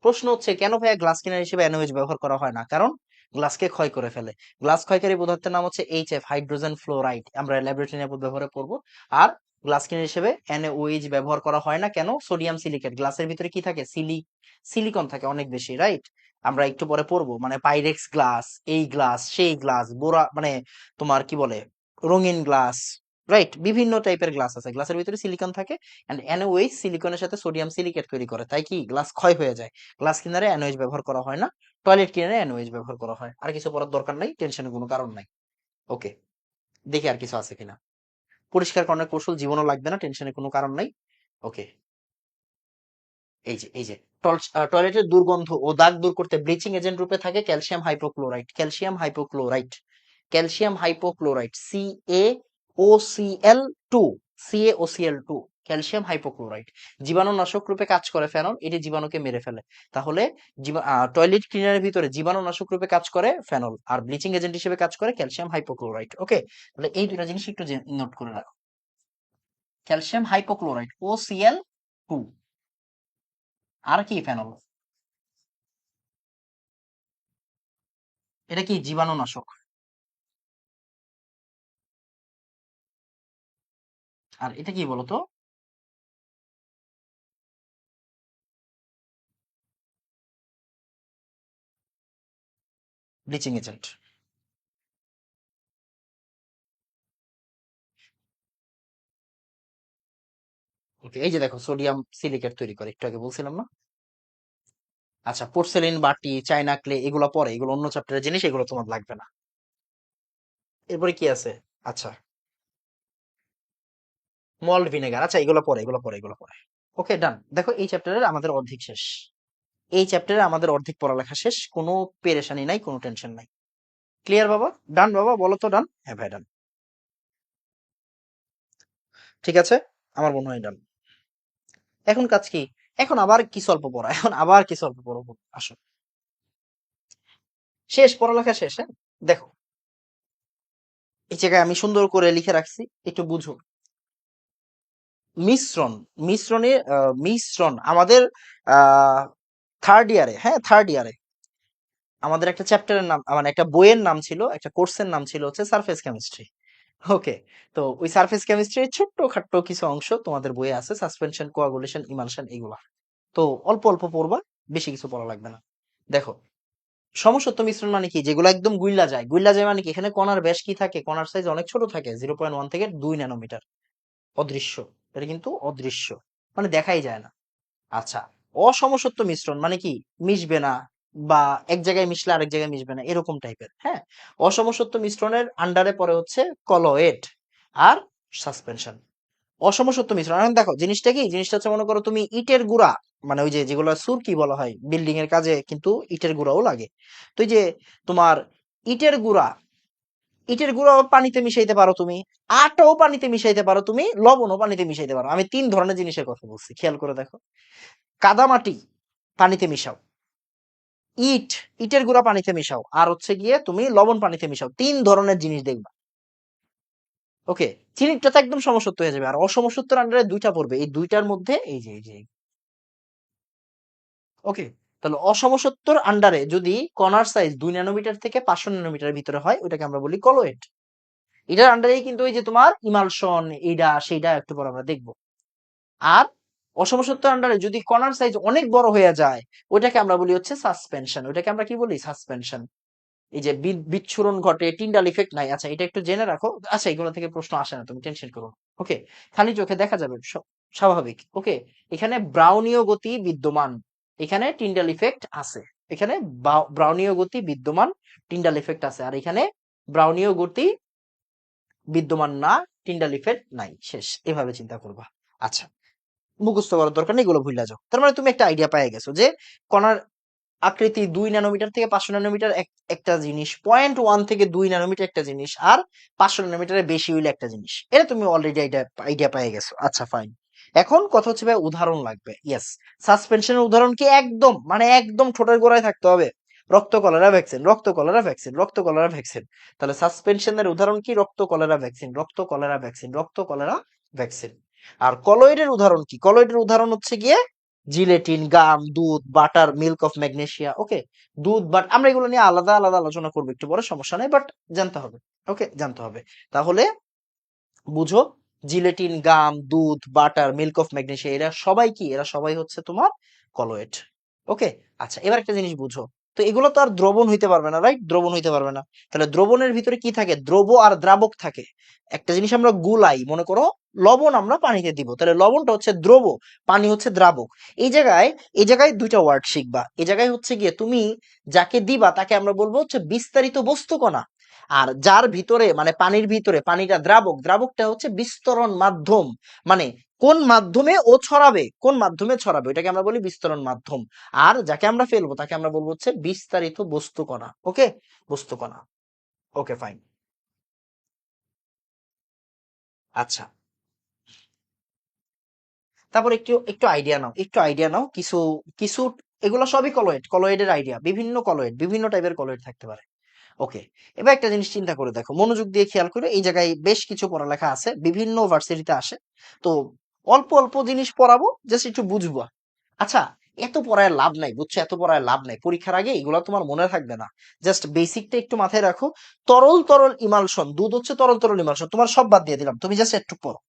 প্রশ্ন হচ্ছে কেন ভাইয়া গ্লাস ক্লিনার হিসেবে NaOH ব্যবহার করা হয় না? কারণ গ্লাসকে ক্ষয় করে ফেলে। গ্লাস ক্ষয়কারী পদার্থের নাম হচ্ছে HF, হাইড্রোজেন ফ্লোরাইড, আমরা ল্যাবরেটরি নিরাপদ ব্যবহারে পড়বো। আর গ্লাস ক্লিনার হিসেবে NaOH ব্যবহার করা হয় না কেন? সোডিয়াম সিলিকেট, গ্লাসের ভিতরে কি থাকে? সিলিকন থাকে অনেক বেশি, রাইট? আমরা একটু পরে পড়বো, মানে পাইরেক্স গ্লাস, এই গ্লাস সেই গ্লাস, বোরা মানে তোমার কি বলে, রঙিন গ্লাস, রাইট? বিভিন্ন টাইপের গ্লাস আছে, গ্লাসের ভিতরে সিলিকন থাকে, এন্ড NaOH সিলিকনের সাথে সোডিয়াম সিলিকেট তৈরি করে, তাই কি গ্লাস ক্ষয় হয়ে যায়। গ্লাস ক্লিনারে NaOH ব্যবহার করা হয় না, টয়লেট ক্লিনারে NaOH ব্যবহার করা হয়। আর কিছু পড়ার দরকার নাই, টেনশনের কোনো কারণ নাই, ওকে। দেখি আর কিছু আছে কিনা। পরিষ্কার করার কৌশল জীবনও লাগবে না, টেনশনের কোনো কারণ নাই, ওকে। এই যে টয়লেটের দুর্গন্ধ ও দাগ দূর করতে ব্লিচিং এজেন্ট রূপে থাকে calcium hypochlorite, calcium hypochlorite CaOCl2, CaOCl2, calcium hypochlorite. জীবাণুনাশক রূপে কাজ করে ফেনল, এটি জীবাণুকে মেরে ফেলে। তাহলে টয়লেট ক্লিনারের ভিতরে জীবাণুনাশক রূপে কাজ করে ফেনল, আর ব্লিচিং এজেন্ট হিসেবে কাজ করে ক্যালসিয়াম হাইপোক্লোরাইট, ওকে। তাহলে এই দুটো জিনিস একটু নোট করে রাখো, ক্যালসিয়াম হাইপোক্লোরাইট OCl2, আর কি ফেনল, এটা কি জীবাণুনাশক। আর এটা কি বলতো? Bleaching agent. ওকে, এই যে দেখো সোডিয়াম সিলিকেট তৈরি করে, একটু আগে বলছিলাম না। আচ্ছা, পোর্সেলিন বাটি, চাইনা ক্লে, এগুলো পরে, এগুলো অন্য চ্যাপ্টারের জিনিস, এগুলো তোমার লাগবে না। এরপরে কি আছে? আচ্ছা, মল্ট ভিনেগার, আচ্ছা এগুলো পরে, এগুলো পরে। ওকে, ডান। দেখো এই চ্যাপ্টারের আমাদের অর্ধেক শেষ, এই চ্যাপ্টারে আমাদের অর্ধেক পড়ালেখা শেষ, কোনো পেরেশানি নাই, কোনো টেনশন নাই। ক্লিয়ার বাবা? ডান বাবা, বলো তো ডান? হ্যাঁ ভাই ডান। ঠিক আছে, আমার মনে হয় ডান। এখন কাজ কি? এখন আবার কি অল্প পড়া, এখন আবার কি অল্প পড়বো, আসো। শেষ, পড়ালেখা শেষ, হ্যাঁ। দেখো এই জায়গায় আমি সুন্দর করে লিখে রাখছি, একটু বুঝো। মিশ্রণ, মিশ্রণে মিশ্রণ আমাদের আহ থার্ড ইয়ারে, হ্যাঁ থার্ড ইয়ারে, আমাদের একটা চ্যাপ্টারের নাম মানে একটা বইয়ের নাম ছিল, একটা কোর্সের নাম ছিল হচ্ছে সারফেস কেমিস্ট্রি। ওকে, তো ওই সারফেস কেমিস্ট্রির ছোট্ট খাট্ট কিছু অংশ তোমাদের বইয়ে আছে, সাসপেনশন, কোয়াগুলেশন, ইমালশন, এগুলা তো অল্প অল্প পড়বা, বেশি কিছু পড়া লাগবে না। দেখো, সমসত্ব মিশ্রণ মানে কি? যেগুলো একদম গুইল্লা যায়, গুইল্লা যায় মানে কি? এখানে কণার ব্যাস কি থাকে? কণার সাইজ অনেক ছোট থাকে, 0.1 থেকে 2 ন্যানোমিটার। অদৃশ্য, এটা কিন্তু অদৃশ্য, মানে দেখাই যায় না। আচ্ছা, অসমসত্ব মিশ্রণ মানে কি? মিশবে না, বা এক জায়গায় মিশলে আরেক জায়গায় মিশবে না, এরকম টাইপের। হ্যাঁ, অসমসত্ব মিশ্রণের আন্ডারে পড়ে হচ্ছে কলয়েড আর সাসপেনশন। অসমসত্ব মিশ্রণ, এখন দেখো জিনিসটা কি? জিনিসটা হচ্ছে, মনে করো তুমি ইটের গুঁড়া, মানে ওই যে যেগুলো সুরকি বলা হয় বিল্ডিং এর কাজে, কিন্তু ইটের গুঁড়াও লাগে। তো এই যে তোমার ইটের গুঁড়া, ইটের গুঁড়াও পানিতে মিশাইতে পারো তুমি, আটাও পানিতে মিশাইতে পারো তুমি, লবণও পানিতে মিশাইতে পারো। আমি 3 ধরনের জিনিসের কথা বলছি, খেয়াল করে দেখো। কাদামাটি পানিতে মিশাও, ইট, ইটের গুঁড়া পানিতে মিশাও, আর হচ্ছে গিয়ে তুমি লবণ পানিতে মিশাও, 3 ধরনের জিনিস দেখবা। ওকে, চিনিটা তো একদম সমসত্ব হয়ে যাবে, আর অসমসত্বের আন্ডারে দুইটা পড়বে, এই দুইটার মধ্যে এই যে। ওকে, তাহলে অসমসত্তর আন্ডারে যদি কণার সাইজ 2 ন্যানোমিটার থেকে 500 ন্যানোমিটারের ভিতরে হয়, ওটাকে আমরা বলি কলয়েড। এটার আন্ডারেই কিন্তু ওই যে তোমার ইমালশন, এইটা সেইটা একটু পর আমরা দেখবো। আর অসমসত্তর আন্ডারে যদি কণার সাইজ অনেক বড় হয়ে যায়, ওটাকে আমরা বলি হচ্ছে সাসপেনশন। ওটাকে আমরা কি বলি? সাসপেনশন। এই যে বিচ্ছুরণ ঘটে, টিন্ডাল ইফেক্ট নাই, আচ্ছা এটা একটু জেনে রাখো। আচ্ছা, এগুলো থেকে প্রশ্ন আসে না, তুমি টেনশন করো না। ওকে, খালি চোখে দেখা যাবে, স্বাভাবিক। ওকে, এখানে ব্রাউনীয় গতি বিদ্যমান, এখানে টিন্ডাল ইফেক্ট আছে, এখানে ব্রাউনীয় গতি বিদ্যমান, টিন্ডাল ইফেক্ট আছে, আর এখানে ব্রাউনীয় গতি বিদ্যমান না, টিন্ডাল ইফেক্ট নাই, শেষ। এভাবে চিন্তা করবা। আচ্ছা, মুখস্থ করার দরকার নেই, এগুলো ভুলে যাও। তার মানে তুমি একটা আইডিয়া পেয়ে গেছো যে কণার আকৃতি 2 ন্যানোমিটার থেকে 500 ন্যানোমিটার একটা জিনিস, 0.1 থেকে 2 ন্যানোমিটার একটা জিনিস, আর 500 ন্যানোমিটারের বেশি হইলে একটা জিনিস। এটা তুমি অলরেডি আইডিয়া পেয়ে গেছো। আচ্ছা, ফাইন। এখন কথা হচ্ছে ভাই, উদাহরণ লাগবে। ইয়েস, সাসপেনশনের উদাহরণ কি? একদম মানে একদম ঠোঁটের গোড়ায় থাকতে হবে। রক্ত, কলেরা, ভ্যাকসিন, রক্ত, কলেরা, ভ্যাকসিন, রক্ত, কলেরা, ভ্যাকসিন। তাহলে সাসপেনশনের উদাহরণ কি? রক্ত, কলেরা, ভ্যাকসিন, রক্ত, কলেরা, ভ্যাকসিন, রক্ত, কলেরা, ভ্যাকসিন। আর কলয়েডের উদাহরণ কি? কলয়েডের উদাহরণ হচ্ছে গিয়ে জিলেটিন, গাম, দুধ, বাটার, মিল্ক অফ ম্যাগনেসিয়া। ওকে, দুধ, বাট আমরা এগুলো নিয়ে আলাদা আলাদা আলোচনা করবো একটু পরে, সমস্যা নেই, বাট জানতে হবে। ওকে, জানতে হবে। তাহলে বুঝো, জিলেটিন, গাম, দুধ, বাটার, মিল্ক অফ ম্যাগনেসিয়া, এরা সবাই কি? এরা সবাই হচ্ছে তোমার কলয়েড। ওকে, আচ্ছা, এবার একটা জিনিস বুঝো। তো এগুলো তো আর দ্রবণ হইতে পারবে না, রাইট? দ্রবণ হইতে পারবে না। তাহলে দ্রবণের ভিতরে কি থাকে? দ্রব আর দ্রাবক থাকে। একটা জিনিস আমরা গুলাই, মনে করো লবণ আমরা পানিতে দিব, তাহলে লবণটা হচ্ছে দ্রব, পানি হচ্ছে দ্রাবক। এই জায়গায়, এই জায়গায় দুইটা ওয়ার্ড শিখবা। এই জায়গায় হচ্ছে গিয়ে তুমি যাকে দিবা তাকে আমরা বলবো হচ্ছে বিস্তারিত বস্তুকণা। আর যার ভিতরে, মানে পানির ভিতরে, পানিটা দ্রাবক, দ্রাবকটা হচ্ছে বিস্তরণ মাধ্যম। মানে কোন মাধ্যমে ও ছড়াবে, কোন মাধ্যমে ছড়াবে, ওটাকে আমরা বলি বিস্তরণ মাধ্যম। আর যাকে আমরা ফেলবো তাকে আমরা বলবো হচ্ছে বিস্তারিত বস্তুকণা। ওকে, বস্তুকণা। ওকে, ফাইন। আচ্ছা, তারপর একটু একটু আইডিয়া নাও, একটু আইডিয়া নাও কিছু কিছু। এগুলো সবই কলয়েড, কলয়েডের আইডিয়া, বিভিন্ন কলয়েড, বিভিন্ন টাইপের কলয়েড থাকতে পারে। ওকে, এবার একটা জিনিস চিন্তা করে দেখো, মনোযোগ দিয়ে খেয়াল করে। এই জায়গায় বেশ কিছু পড়ালেখা আছে, বিভিন্ন ভার্সিটিতে আসে। তো অল্প অল্প জিনিস পড়াবো, জাস্ট একটু বুঝবো। আচ্ছা, এত পড়ায় লাভ নাই, বুঝছো? এত পড়ায় লাভ নাই, পরীক্ষার আগে এগুলো তোমার মনে থাকবে না। জাস্ট বেসিকটা একটু মাথায় রাখো। তরল তরল ইমালশন, দুধ হচ্ছে তরল তরল ইমালশন, তোমার সব বাদ দিয়ে দিলাম, তুমি জাস্ট একটু পড়ো।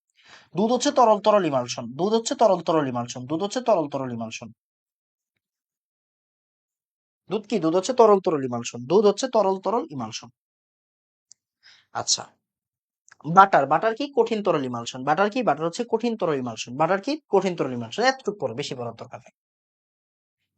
দুধ হচ্ছে তরল তরল ইমালশন, দুধ হচ্ছে তরল তরল ইমালশন, দুধ হচ্ছে তরল তরল ইমালশন। দুধ কি? দুধ হচ্ছে তরল তরল ইমালশন, দুধ হচ্ছে তরল তরল ইমালশন। আচ্ছা, বাটার, বাটার কি? কঠিন তরল ইমালশন। বাটার কি? বাটার হচ্ছে কঠিন তরল ইমালশন। বাটার কি? কঠিন তরল ইমালশন। এতটুকু পড়ো, বেশি পড়ার দরকার নেই।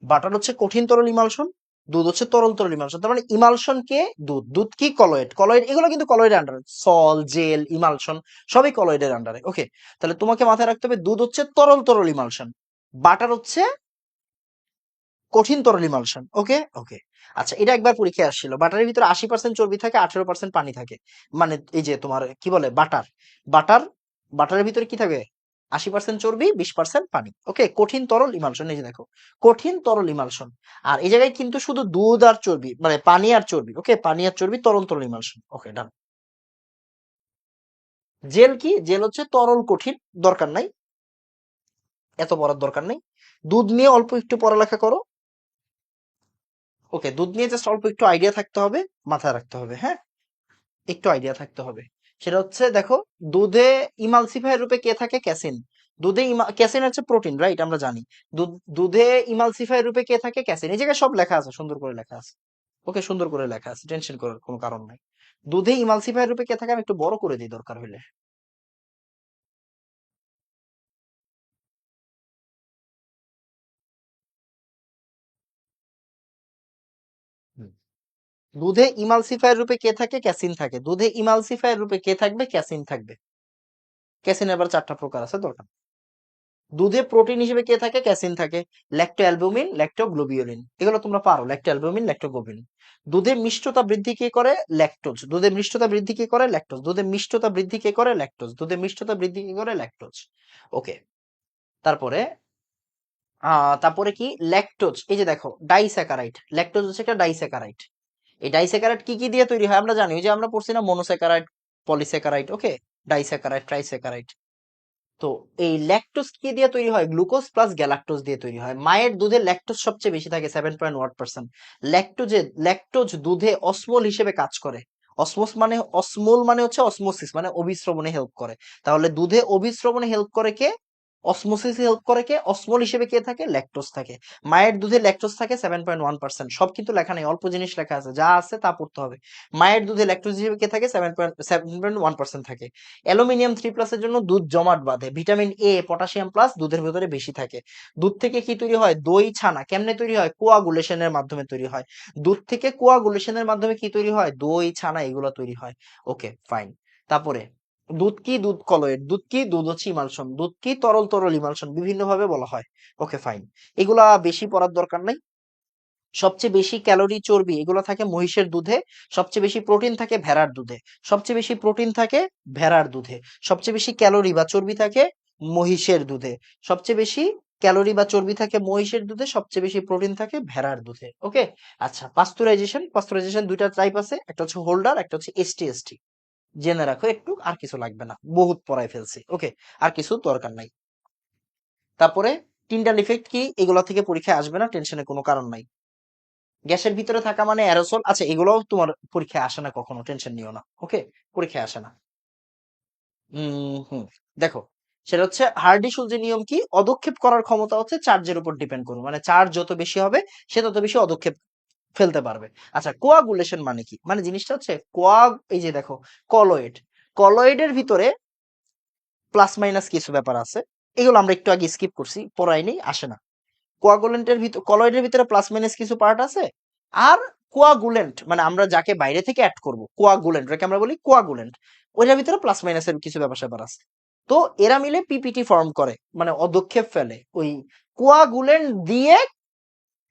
বাটার হচ্ছে কঠিন তরল ইমালশন, দুধ হচ্ছে তরল তরল ইমালশন। তার মানে ইমালশন কে? দুধ। দুধ কি? কলয়েড। কলয়েড, এগুলো কিন্তু কলয়েডের আন্ডারে, সল, জেল, ইমালশন সবই কলয়েডের আন্ডারে। ওকে, তাহলে তোমাকে মাথায় রাখতে হবে দুধ হচ্ছে তরল তরল ইমালশন, বাটার হচ্ছে কঠিন তরল ইমালশন। ওকে, ওকে। আচ্ছা, এটা একবার পরীক্ষায় আসছিল, বাটারের ভিতরে 80% চর্বি থাকে, 18% পানি থাকে। মানে এই যে তোমার কি বলে, বাটার, বাটার, বাটারের ভিতরে কি থাকে? 80% চর্বি, 20% পানি। ওকে, কঠিন তরল ইমালশন, এই যে দেখো, কঠিন তরল ইমালশন। আর এই জায়গায় কিন্তু শুধু দুধ আর চর্বি, মানে পানি আর চর্বি। ওকে, পানি আর চর্বি, তরল তরল ইমালশন। ওকে, ডান। জেল কি? জেল হচ্ছে তরল কঠিন, দরকার নাই, এত পড়ার দরকার নেই। দুধ নিয়ে অল্প একটু পড়ালেখা করো। ওকে, দুধ নিয়ে জাস্ট অল্প একটু আইডিয়া থাকতে হবে, মাথায় রাখতে হবে, হ্যাঁ, একটু আইডিয়া থাকতে হবে। সেটা হচ্ছে দেখো, দুধে ইমালসিফায়ার রূপে কে থাকে? ক্যাসিন। ক্যাসিন হচ্ছে প্রোটিন, রাইট, আমরা জানি। দুধে ইমালসিফায়ার রূপে কে থাকে? ক্যাসিন। এই জায়গায় সব লেখা আছে, সুন্দর করে লেখা আছে। ওকে, সুন্দর করে লেখা আছে, টেনশন করার কোনো কারণ নাই। দুধে ইমালসিফায়ার রূপে কে থাকে? আমি একটু বড় করে দিই দরকার হলে। হুম। দুধে ইমালসিফায়ার রূপে কে থাকে? ক্যাসিন থাকে। দুধে ইমালসিফায়ার রূপে কে থাকবে? ক্যাসিন থাকবে। ক্যাসিন আবার 4টা প্রকার আছে, দরকার। দুধে প্রোটিন হিসেবে কে থাকে? ক্যাসিন থাকে। ল্যাক্টো অ্যালবুমিন, ল্যাক্টোগ্লোবিউলিন, এগুলো তোমরা পারো, ল্যাক্টো অ্যালবুমিন, ল্যাক্টোগ্লোবিউলিন। দুধে মিষ্টতা বৃদ্ধি কে করে? ল্যাকটোজ। দুধে মিষ্টতা বৃদ্ধি কে করে? ল্যাকটোজ। দুধে মিষ্টতা বৃদ্ধি কে করে? ল্যাকটোজ। দুধে মিষ্টতা বৃদ্ধি কে করে? ল্যাকটোজ। ওকে, তারপরে তারপরে কি? ল্যাকটোজ, এই যে দেখো ডাইস্যাকারাইড, ল্যাকটোজ হচ্ছে একটা ডাইস্যাকারাইড। এই ডাইস্যাকারাইড কি কি দিয়ে তৈরি হয় আমরা জানি, ওই যে আমরা পড়ছি না, মনোস্যাকারাইড, পলিস্যাকারাইড, ওকে, ডাইস্যাকারাইড, ট্রাইস্যাকারাইড। তো এই ল্যাকটোজ কি দিয়ে তৈরি হয়? গ্লুকোজ প্লাস গ্যালাক্টোজ দিয়ে তৈরি হয়। মায়ের দুধে ল্যাকটোজ সবচেয়ে বেশি থাকে, 7.1%। ল্যাকটোজ দুধে অসমোল হিসেবে কাজ করে। অসমোল মানে হচ্ছে অসমোসিস, মানে অভিস্রবণে হেল্প করে। তাহলে দুধে অভিস্রবণে হেল্প করে কে? অসমোসিস হেল্প করে কে? অসমোল হিসেবে কে থাকে? ল্যাকটোজ থাকে। মায়ের দুধে ল্যাকটোজ থাকে 7.1%। সব কিন্তু লেখা নেই, অল্প জিনিস লেখা আছে, যা আছে তা পড়তে হবে। মায়ের দুধে ল্যাকটোজ হিসেবে কে থাকে? 7.1% থাকে। অ্যালুমিনিয়াম 3+ এর জন্য দুধ জমাট বাঁধে। ভিটামিন এ, পটাশিয়াম প্লাস দুধের ভেতরে বেশি থাকে। দুধ থেকে কি তৈরি হয়? দই, ছানা। কেমনে তৈরি হয়? কোয়াগুলেশনের মাধ্যমে তৈরি হয়। দুধ থেকে কোয়াগুলেশনের মাধ্যমে কি তৈরি হয়? দই, ছানা, এগুলো তৈরি হয়। ওকে, ফাইন। তারপরে দুধ কি? দুধ কলয়েড। দুধ কি? দুধ হচ্ছে ইমালশন। দুধ কি? তরল তরল ইমালশন, বিভিন্ন ভাবে বলা হয়। ওকে, ফাইন। এগুলা বেশি পড়ার দরকার নাই। সবচেয়ে বেশি ক্যালোরি, চর্বি এগুলো থাকে মহিষের দুধে। সবচেয়ে বেশি প্রোটিন থাকে ভেড়ার দুধে। সবচেয়ে বেশি প্রোটিন থাকে ভেড়ার দুধে। সবচেয়ে বেশি ক্যালোরি বা চর্বি থাকে মহিষের দুধে। সবচেয়ে বেশি ক্যালোরি বা চর্বি থাকে মহিষের দুধে। সবচেয়ে বেশি প্রোটিন থাকে ভেড়ার দুধে। ওকে, আচ্ছা, পাস্তুরাইজেশন দুইটা টাইপ আছে, একটা হচ্ছে হোল্ডার, একটা হচ্ছে এসটি। জেনে রাখো একটু, আর কিছু লাগবে না, বহুত পড়াই ফেলছি। ওকে, আর কিছু দরকার নাই। তারপরে টিন্ডাল ইফেক্ট কি? এগুলো থেকে পরীক্ষায় আসবে না, টেনশনের কোনো কারণ নাই। গ্যাসের ভিতরে থাকা মানে অ্যারোসল, আচ্ছা, এগুলোও তোমার পরীক্ষায় আসে না কখনো, টেনশন নিও না। ওকে, পরীক্ষায় আসে না। হুম, দেখো, সেটা হচ্ছে হার্ডি সুলজের নিয়ম কি? অদক্ষেপ করার ক্ষমতা হচ্ছে চার্জের উপর ডিপেন্ড করবে, মানে চার্জ যত বেশি হবে সে তত বেশি অদক্ষেপ ফেলতে পারবে। আচ্ছা, কোয়াগুলেশন মানে কি? মানে জিনিসটা হচ্ছে এই যে দেখো, কলয়েড, কলয়েডের ভিতরে প্লাস মাইনাস কিছু ব্যাপার আছে, এগুলো আমরা একটু আগে স্কিপ করছি, পড়াইনি, আসে না। কলয়েডের ভিতরে প্লাস মাইনাস কিছু পার্ট আছে। আর কোয়াগুলেন্ট মানে আমরা যাকে বাইরে থেকে অ্যাড করব, কোয়াগুলেন্ট, ওটাকে আমরা বলি কোয়াগুলেন্ট, ওইটার ভিতরে প্লাস মাইনাসের কিছু ব্যাপার স্যাপার আছে। তো এরা মিলে পিপিটি ফর্ম করে, মানে অদক্ষেপ ফেলে। ওই কোয়াগুলেন্ট দিয়ে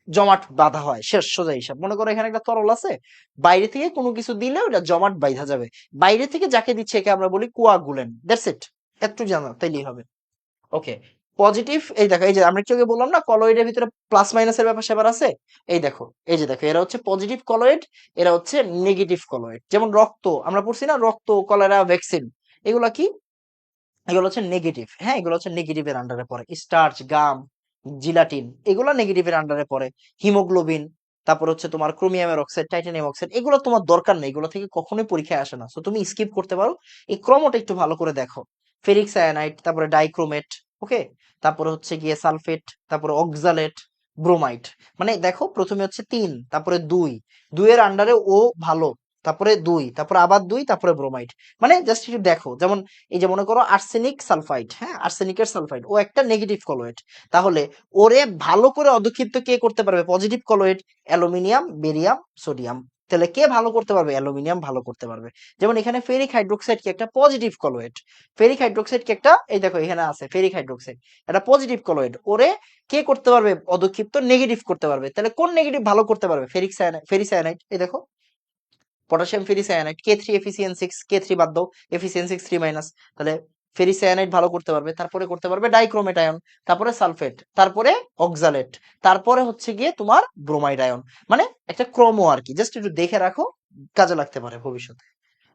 জমাট বাঁধা হয়, শেষ সোজা হিসাব। মনে করো এখানে একটা তরল আছে, বাইরে থেকে কোনো কিছু দিলে ওটা জমাট বাইধা যাবে। বাইরে থেকে যাকে দিচ্ছে একে আমরা বলি কোয়াগুলেন্ট। দ্যাটস ইট, একটু জানা তাইলেই হবে। ওকে, পজিটিভ, এই দেখো, এই যে আমরা একটু আগে বললাম না কলয়েডের ভিতরে প্লাস মাইনাসের ব্যাপার স্যাপার আছে। এই দেখো, এই যে দেখো, এরা হচ্ছে পজিটিভ কলয়েড, এরা হচ্ছে নেগেটিভ কলয়েড। যেমন রক্ত, আমরা পড়ছি না, রক্ত, কলেরা, ভ্যাকসিন, এগুলা কি? এগুলো হচ্ছে নেগেটিভ, হ্যাঁ, এগুলো হচ্ছে নেগেটিভের আন্ডারে পড়ে। স্টার্চ, গাম, জিলাটিন, এগুলো নেগেটিভের আন্ডারে পড়ে। হিমোগ্লোবিন, তারপর হচ্ছে তোমার ক্রোমিয়ামের অক্সাইড, টাইটানিয়াম অক্সাইড, এগুলো তোমার দরকার নেই, এগুলো থেকে কখনোই পরীক্ষায় আসে না, তো তুমি স্কিপ করতে পারো। এই ক্রমটা একটু ভালো করে দেখো। ফেরিক সায়ানাইড, তারপরে ডাইক্রোমেট, ওকে, তারপরে হচ্ছে গিয়ে সালফেট, তারপরে অক্সালেট, ব্রোমাইড। মানে দেখো, প্রথমে হচ্ছে 3, তারপরে 2, 2 এর আন্ডারে ও ভালো, তারপরে 2, তারপরে আবার 2, তারপরে ব্রোমাইড। মানে জাস্ট একটু দেখো, যেমন এই যে মনে করো আর্সেনিক সালফাইড, হ্যাঁ, আর্সেনিকের সালফাইড, ও একটা নেগেটিভ কলয়েড। তাহলে ওরে ভালো করে অধক্ষিপ্ত কে করতে পারবে? Positive colloid, aluminium, barium, sodium. তাহলে কে ভালো করতে পারবে? অ্যালুমিনিয়াম ভালো করতে পারবে। যেমন এখানে ফেরিক হাইড্রোক্সাইড কি একটা পজিটিভ কলয়েড। ফেরিক হাইড্রোক্সাইড কি একটা, এই দেখো এখানে আছে ফেরিক হাইড্রোক্সাইড, এটা পজিটিভ কলয়েড। ওরে কে করতে পারবে অধক্ষিপ্ত? নেগেটিভ করতে পারবে। তাহলে কোন নেগেটিভ ভালো করতে পারবে? ফেরিসায়ানাইড, এই দেখো, potassium ferricyanide, K3 efficiency 6, K3 বাদ দাও, এফিসিয়েন্সি 3 মাইনাস। তাহলে ফেরিসায়ানাইড ভালো করতে পারবে, তারপরে করতে পারবে ডাইক্রোমেট আয়ন, তারপরে সালফেট, তারপরে অক্সালেট, তারপরে হচ্ছে গিয়ে তোমার ব্রোমাইড আয়ন। মানে একটা ক্রম আর কি, জাস্ট একটু দেখে রাখো, কাজে লাগতে পারে ভবিষ্যতে।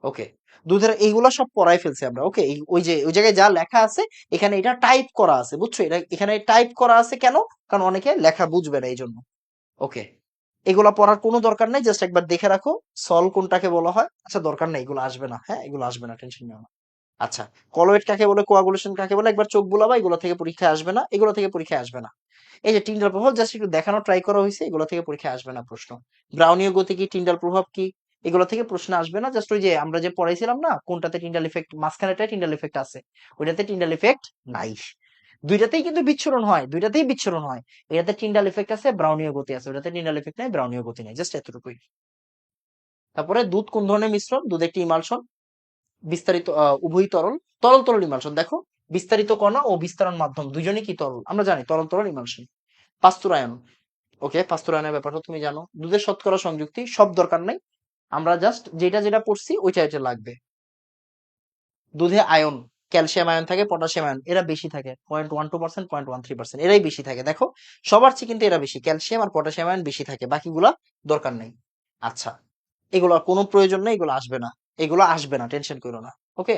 ওকে, দুধের এইগুলা সব পড়াই ফেলছি আমরা। ওকে, ওই যে ওই জায়গায় যা লেখা আছে এখানে এটা টাইপ করা আছে, বুঝছো? এটা এখানে টাইপ করা আছে কেন? কারণ অনেকে লেখা বুঝবে না এই জন্য। ওকে, এগুলা পড়ার কোনো দরকার নাই, জাস্ট একবার দেখে রাখো সল কোনটাকে বলা হয়। আচ্ছা দরকার নাই, এগুলো আসবে না, হ্যাঁ এগুলো আসবে না, টেনশন নিও না। আচ্ছা, কলোয়েড কাকে বলে, কোয়াগুলেশন কাকে বলে, একবার চোখ বুলাবা, এগুলো থেকে পরীক্ষায় আসবে না, এগুলো থেকে পরীক্ষায় আসবে না। এই যে টিন্ডাল প্রভাব জাস্ট একটু দেখানো ট্রাই করা হয়েছে, এগুলো থেকে পরীক্ষায় আসবে না প্রশ্ন। ব্রাউনীয় গতি কি, টিন্ডাল প্রভাব কি, এগুলো থেকে প্রশ্ন আসবে না। জাস্ট ওই যে আমরা যে পড়াইছিলাম না, কোনটাতে টিন্ডাল ইফেক্ট, মাঝখানেটায় টিন্ডাল ইফেক্ট আছে, ওইটাতে টিন্ডাল ইফেক্ট নাই। দুইটাতেই কিন্তু বিচ্ছুরণ হয়, দুইটাতেই বিচ্ছুরণ হয়। এটাতে টিন্ডাল ইফেক্ট আছে, ব্রাউনীয় গতি আছে, ওটাতে টিন্ডাল ইফেক্ট নাই, ব্রাউনীয় গতি নাই, জাস্ট এতটুকুই। তারপরে দুধ কোন ধরনের মিশ্রণ, দুধ একটি ইমালশন, বিস্তারিত উভয় তরল, তরল তরল ইমালশন। দেখো বিস্তারিত কণা ও বিস্তারণ মাধ্যম দুইজনই কি তরল, আমরা জানি তরল তরল ইমালশন। পাস্তুরায়ন, ওকে পাস্তুরায়নের ব্যাপারটা তুমি জানো। দুধের শতকরা সংযুক্তি সব দরকার নাই, আমরা জাস্ট যেটা যেটা পড়ছি ওইটা এটা লাগবে। দুধে আয়ন, ক্যালসিয়াম আয়ন থাকে, পটাশিয়াম আয়ন, এরা বেশি থাকে, 0.12%, 0.13%, এরাই বেশি থাকে। দেখো সবার চেয়ে কিন্তু এরা বেশি, ক্যালসিয়াম আর পটাশিয়াম আয়ন বেশি থাকে, বাকিগুলা দরকার নেই। আচ্ছা, এগুলো কোনো প্রয়োজন নেই, এগুলো আসবে না, এগুলো আসবে না, টেনশন করো না। ওকে,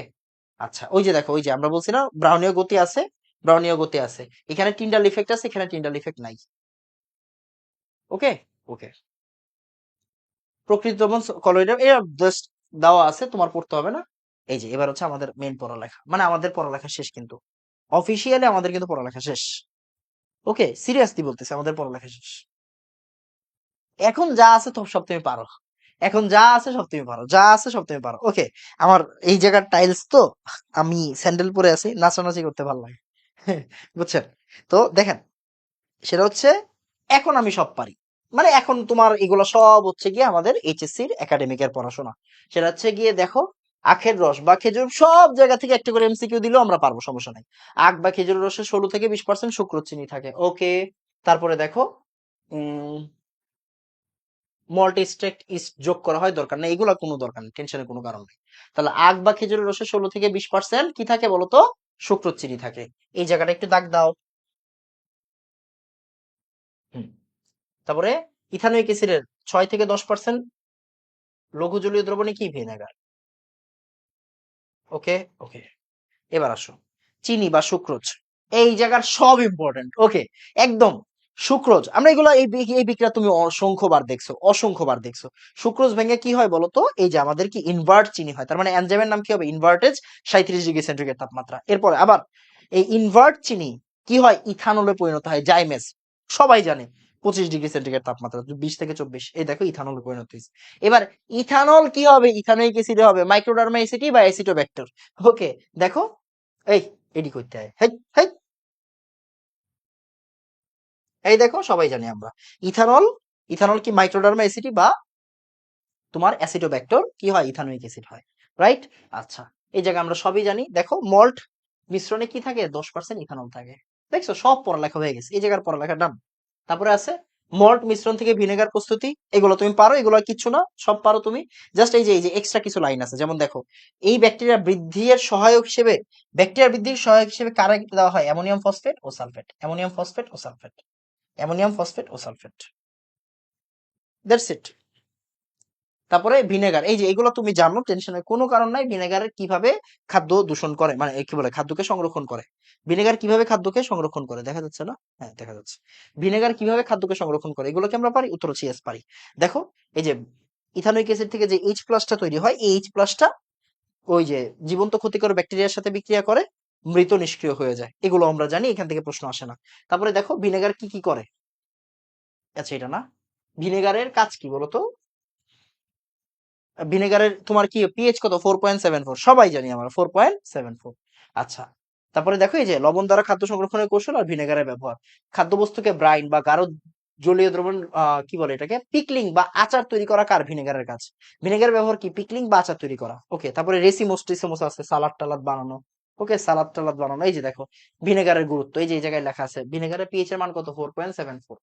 আচ্ছা ওই যে দেখো, ওই যে আমরা বলছি না ব্রাউনীয় গতি আছে, ব্রাউনীয় গতি আছে, এখানে টিন্ডাল ইফেক্ট আছে, এখানে টিন্ডাল ইফেক্ট নাই। ওকে, ওকে। প্রকৃত দ্রবণ কলোইডাল এর জাস্ট দেওয়া আছে, তোমার পড়তে হবে না। এই যে এবার হচ্ছে আমাদের মেইন পড়ালেখা, মানে আমাদের পড়ালেখা শেষ কিন্তু, অফিসিয়ালি আমাদের কিন্তু পড়ালেখা শেষ। ওকে, সিরিয়াসলি বলতেছি, আমাদের পড়ালেখা শেষ। এখন যা আছে তো সব তুমি পারো, এখন যা আছে সব তুমি পারো, যা আছে সব তুমি পারো। ওকে, আমার এই জায়গার টাইলস তো, আমি স্যান্ডেল পরে আছি, নাচানাচি করতে ভালো লাগে। বুঝছেন? তো দেখেন, সেটা হচ্ছে এখন আমি সব পারি, মানে এখন তোমার এগুলো সব হচ্ছে গিয়ে আমাদের এইচএসসির একাডেমিকের পড়াশোনা। সেটা হচ্ছে গিয়ে দেখো, আখের রস বা খেজুর সব জায়গা থেকে একটা করে এমসিকিউ দিলেও আমরা পারবো, সমস্যা নাই। আখ বা খেজুরের রসে 16 থেকে 20% সুক্রোজ চিনি থাকে, ওকে। তারপরে দেখো, উম মল্ট এক্সট্রাক্ট ইস্ট যোগ করা হয়, দরকার নেই, এগুলো কোনো দরকার নেই, টেনশনের কোনো কারণ নেই। তাহলে আখ বা খেজুরের রসে 16 থেকে 20% কি থাকে বলতো, সুক্রোজ চিনি থাকে। এই জায়গাটা একটু দাগ দাও। হুম। তারপরে ইথানোয়িক অ্যাসিডের 6 থেকে 10% লঘু জলীয় দ্রবণে কি, ভিনেগার। ওকে, ওকে। এবার আসো, চিনি বা সুক্রোজ, এই জায়গার সব ইম্পর্টেন্ট। ওকে, একদম। সুক্রোজ আমরা এগুলো এই বিক্রিয়া তুমি অসংখ্যবার দেখছো, অসংখ্যবার দেখছো। সুক্রোজ ভেঙে কি হয় বলতো, এই যে আমাদের কি ইনভার্ট চিনি হয়, তার মানে এনজাইমের নাম কি হবে, ইনভার্টেজ, 37 ডিগ্রি সেন্টিগ্রেড তাপমাত্রা। এরপরে আবার এই ইনভার্ট চিনি কি হয়, ইথানলে পরিণত হয়, জাইমেস, সবাই জানে 25 ডিগ্রি সেন্টিগ্রেড তাপমাত্রা, 20 থেকে 24, এই দেখো ইথানলে পরিণত হয়েছে। এবার ইথানল কি হবে, ইথানোয়িক অ্যাসিডে হবে, মাইক্রোডার্মা অ্যাসিডি বা অ্যাসিটোব্যাক্টর। ওকে, দেখো, এই এডি করতে হয়, হেই হেই, এই দেখো সবাই জানি আমরা, ইথানল, ইথানল কি মাইক্রোডার্মা অ্যাসিডি বা তোমার অ্যাসিটোব্যাক্টর কি হয়, ইথানোয়িক অ্যাসিড হয়, রাইট। আচ্ছা, এই জায়গা আমরা সবই জানি। দেখো মল্ট মিশ্রণে কি থাকে, 10% ইথানল থাকে। দেখছো সব পড়ালেখা হয়ে গেছে, এই জায়গার পড়ালেখা ডান। তারপরে আছে মল্ট মিশ্রণ থেকে ভিনেগার প্রস্তুতি, এগুলো তুমি পারো, এগুলো আর কিচ্ছু না, সব পারো তুমি। জাস্ট এই যে এক্সট্রা কিছু লাইন আছে, যেমন দেখো, এই ব্যাকটেরিয়া বৃদ্ধির সহায়ক হিসেবে, ব্যাকটেরিয়া বৃদ্ধির সহায়ক হিসেবে কারা দেওয়া হয়, অ্যামোনিয়াম ফসফেট ও সালফেট, অ্যামোনিয়াম ফসফেট ও সালফেট, অ্যামোনিয়াম ফসফেট ও সালফেট, দ্যাটস ইট। তারপরে ভিনেগার, এই যে এগুলো তুমি জানো, টেনশনের কোনো কারণ নাই। ভিনেগারের কিভাবে খাদ্য দূষণ করে, মানে কি বলে, খাদ্যকে সংরক্ষণ করে। ভিনেগার কিভাবে খাদ্যকে সংরক্ষণ করে, দেখা যাচ্ছে না, হ্যাঁ দেখা যাচ্ছে। ভিনেগার কিভাবে খাদ্যকে সংরক্ষণ করে, এগুলো কি আমরা পারি, উত্তর হচ্ছে yes পারি। দেখো, এই যে ইথানোয়িক অ্যাসিড থেকে যে এইচ প্লাসটা তৈরি হয়, এই এইচ প্লাসটা ওই যে জীবন্ত ক্ষতিকর ব্যাকটেরিয়ার সাথে বিক্রিয়া করে মৃত নিষ্ক্রিয় হয়ে যায়, এগুলো আমরা জানি, এখান থেকে প্রশ্ন আসে না। তারপরে দেখো ভিনেগার কি কি করে, আচ্ছা এটা না, ভিনেগারের কাজ কি বলতো, ভিনেগারের তোমার কি পিএইচ কত, 4.74, সবাই জানি আমরা 4.74। আচ্ছা, তারপরে দেখো এই যে লবণ দ্বারা খাদ্য সংরক্ষণের কৌশল আর ভিনেগারের ব্যবহার, খাদ্যবস্তুকে ব্রাইন বা গাঢ় জলীয় দ্রবণ, কি বলে এটাকে, পিকলিং বা আচার তৈরি করা কার, ভিনেগারের কাজ। ভিনেগারের ব্যবহার কি, পিকলিং বা আচার তৈরি করা। ওকে, তারপরে রেসিমোস টিসিমোস আছে, সালাদ টালাদ বানানো। ওকে, সালাদ টালাদ বানানো। এই যে দেখো ভিনেগারের গুরুত্ব, এই যে এই জায়গায় লেখা আছে, ভিনেগারের পিএইচ এর মান কত, 4.74।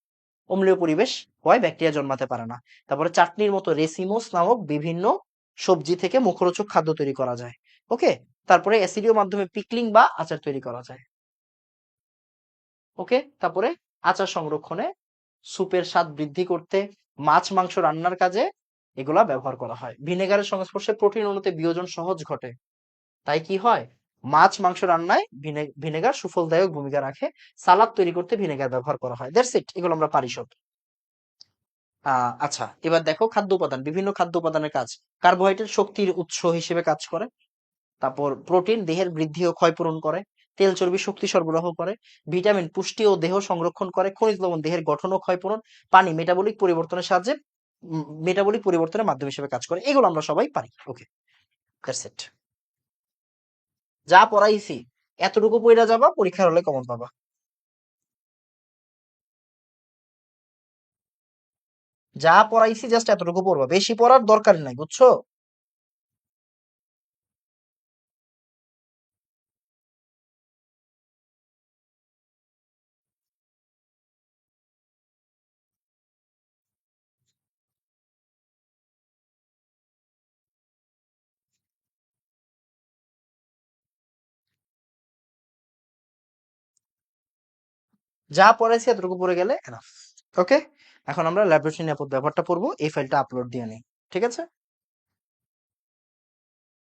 অম্লীয় পরিবেশ হয়, ব্যাকটেরিয়া জন্মাতে পারে না। তারপরে চাটনির মতো রেসিমোস নামক বিভিন্ন সবজি থেকে মুখরোচক খাদ্য তৈরি করা যায়। ওকে, তারপরে অ্যাসিডীয় মাধ্যমে পিকলিং বা আচার তৈরি করা যায়। ওকে, তারপরে আচার সংরক্ষণে, স্যুপের স্বাদ বৃদ্ধি করতে, মাছ মাংস রান্নার কাজে এগুলা ব্যবহার করা হয়। ভিনেগারের সংস্পর্শে প্রোটিন অণুতে বিয়োজন সহজ ঘটে, তাই কি হয়, মাছ মাংস রান্নায় ভিনেগার সুফলদায়ক ভূমিকা রাখে। সালাদ তৈরি করতে ভিনেগার ব্যবহার করা হয়, দ্যাটস ইট, এগুলো আমরা পারি সব। আচ্ছা, এবার দেখো খাদ্য উপাদান, বিভিন্ন খাদ্য উপাদানের কাজ। কার্বোহাইড্রেট শক্তির উৎস হিসেবে কাজ করে। তারপর প্রোটিন দেহের বৃদ্ধি ও ক্ষয়পূরণ করে। তেল চর্বি শক্তি সরবরাহ করে। ভিটামিন পুষ্টি ও দেহ সংরক্ষণ করে। খনিজ লবণ দেহের গঠন ও ক্ষয়পূরণ। পানি মেটাবলিক পরিবর্তনের সাহায্যে মেটাবলিক পরিবর্তনের মাধ্যম হিসেবে কাজ করে। এগুলো আমরা সবাই পারি। ওকে, দ্যাটস ইট। যা পড়াইছি এতটুকু পড়া যাবা, পরীক্ষার হলে কমন পাবা। যা পড়াইছি জাস্ট এতটুকু পড়বা, বেশি পড়ার দরকার নাই, বুঝছো? যা পড়াইছি এতটুকু পড়ে গেলে এনাফ। ওকে, এখন আমরা ল্যাবরেটরি নিরাপদ ব্যবহারটা পড়বো, এই ফাইলটা আপলোড দিয়ে নিই। ঠিক আছে?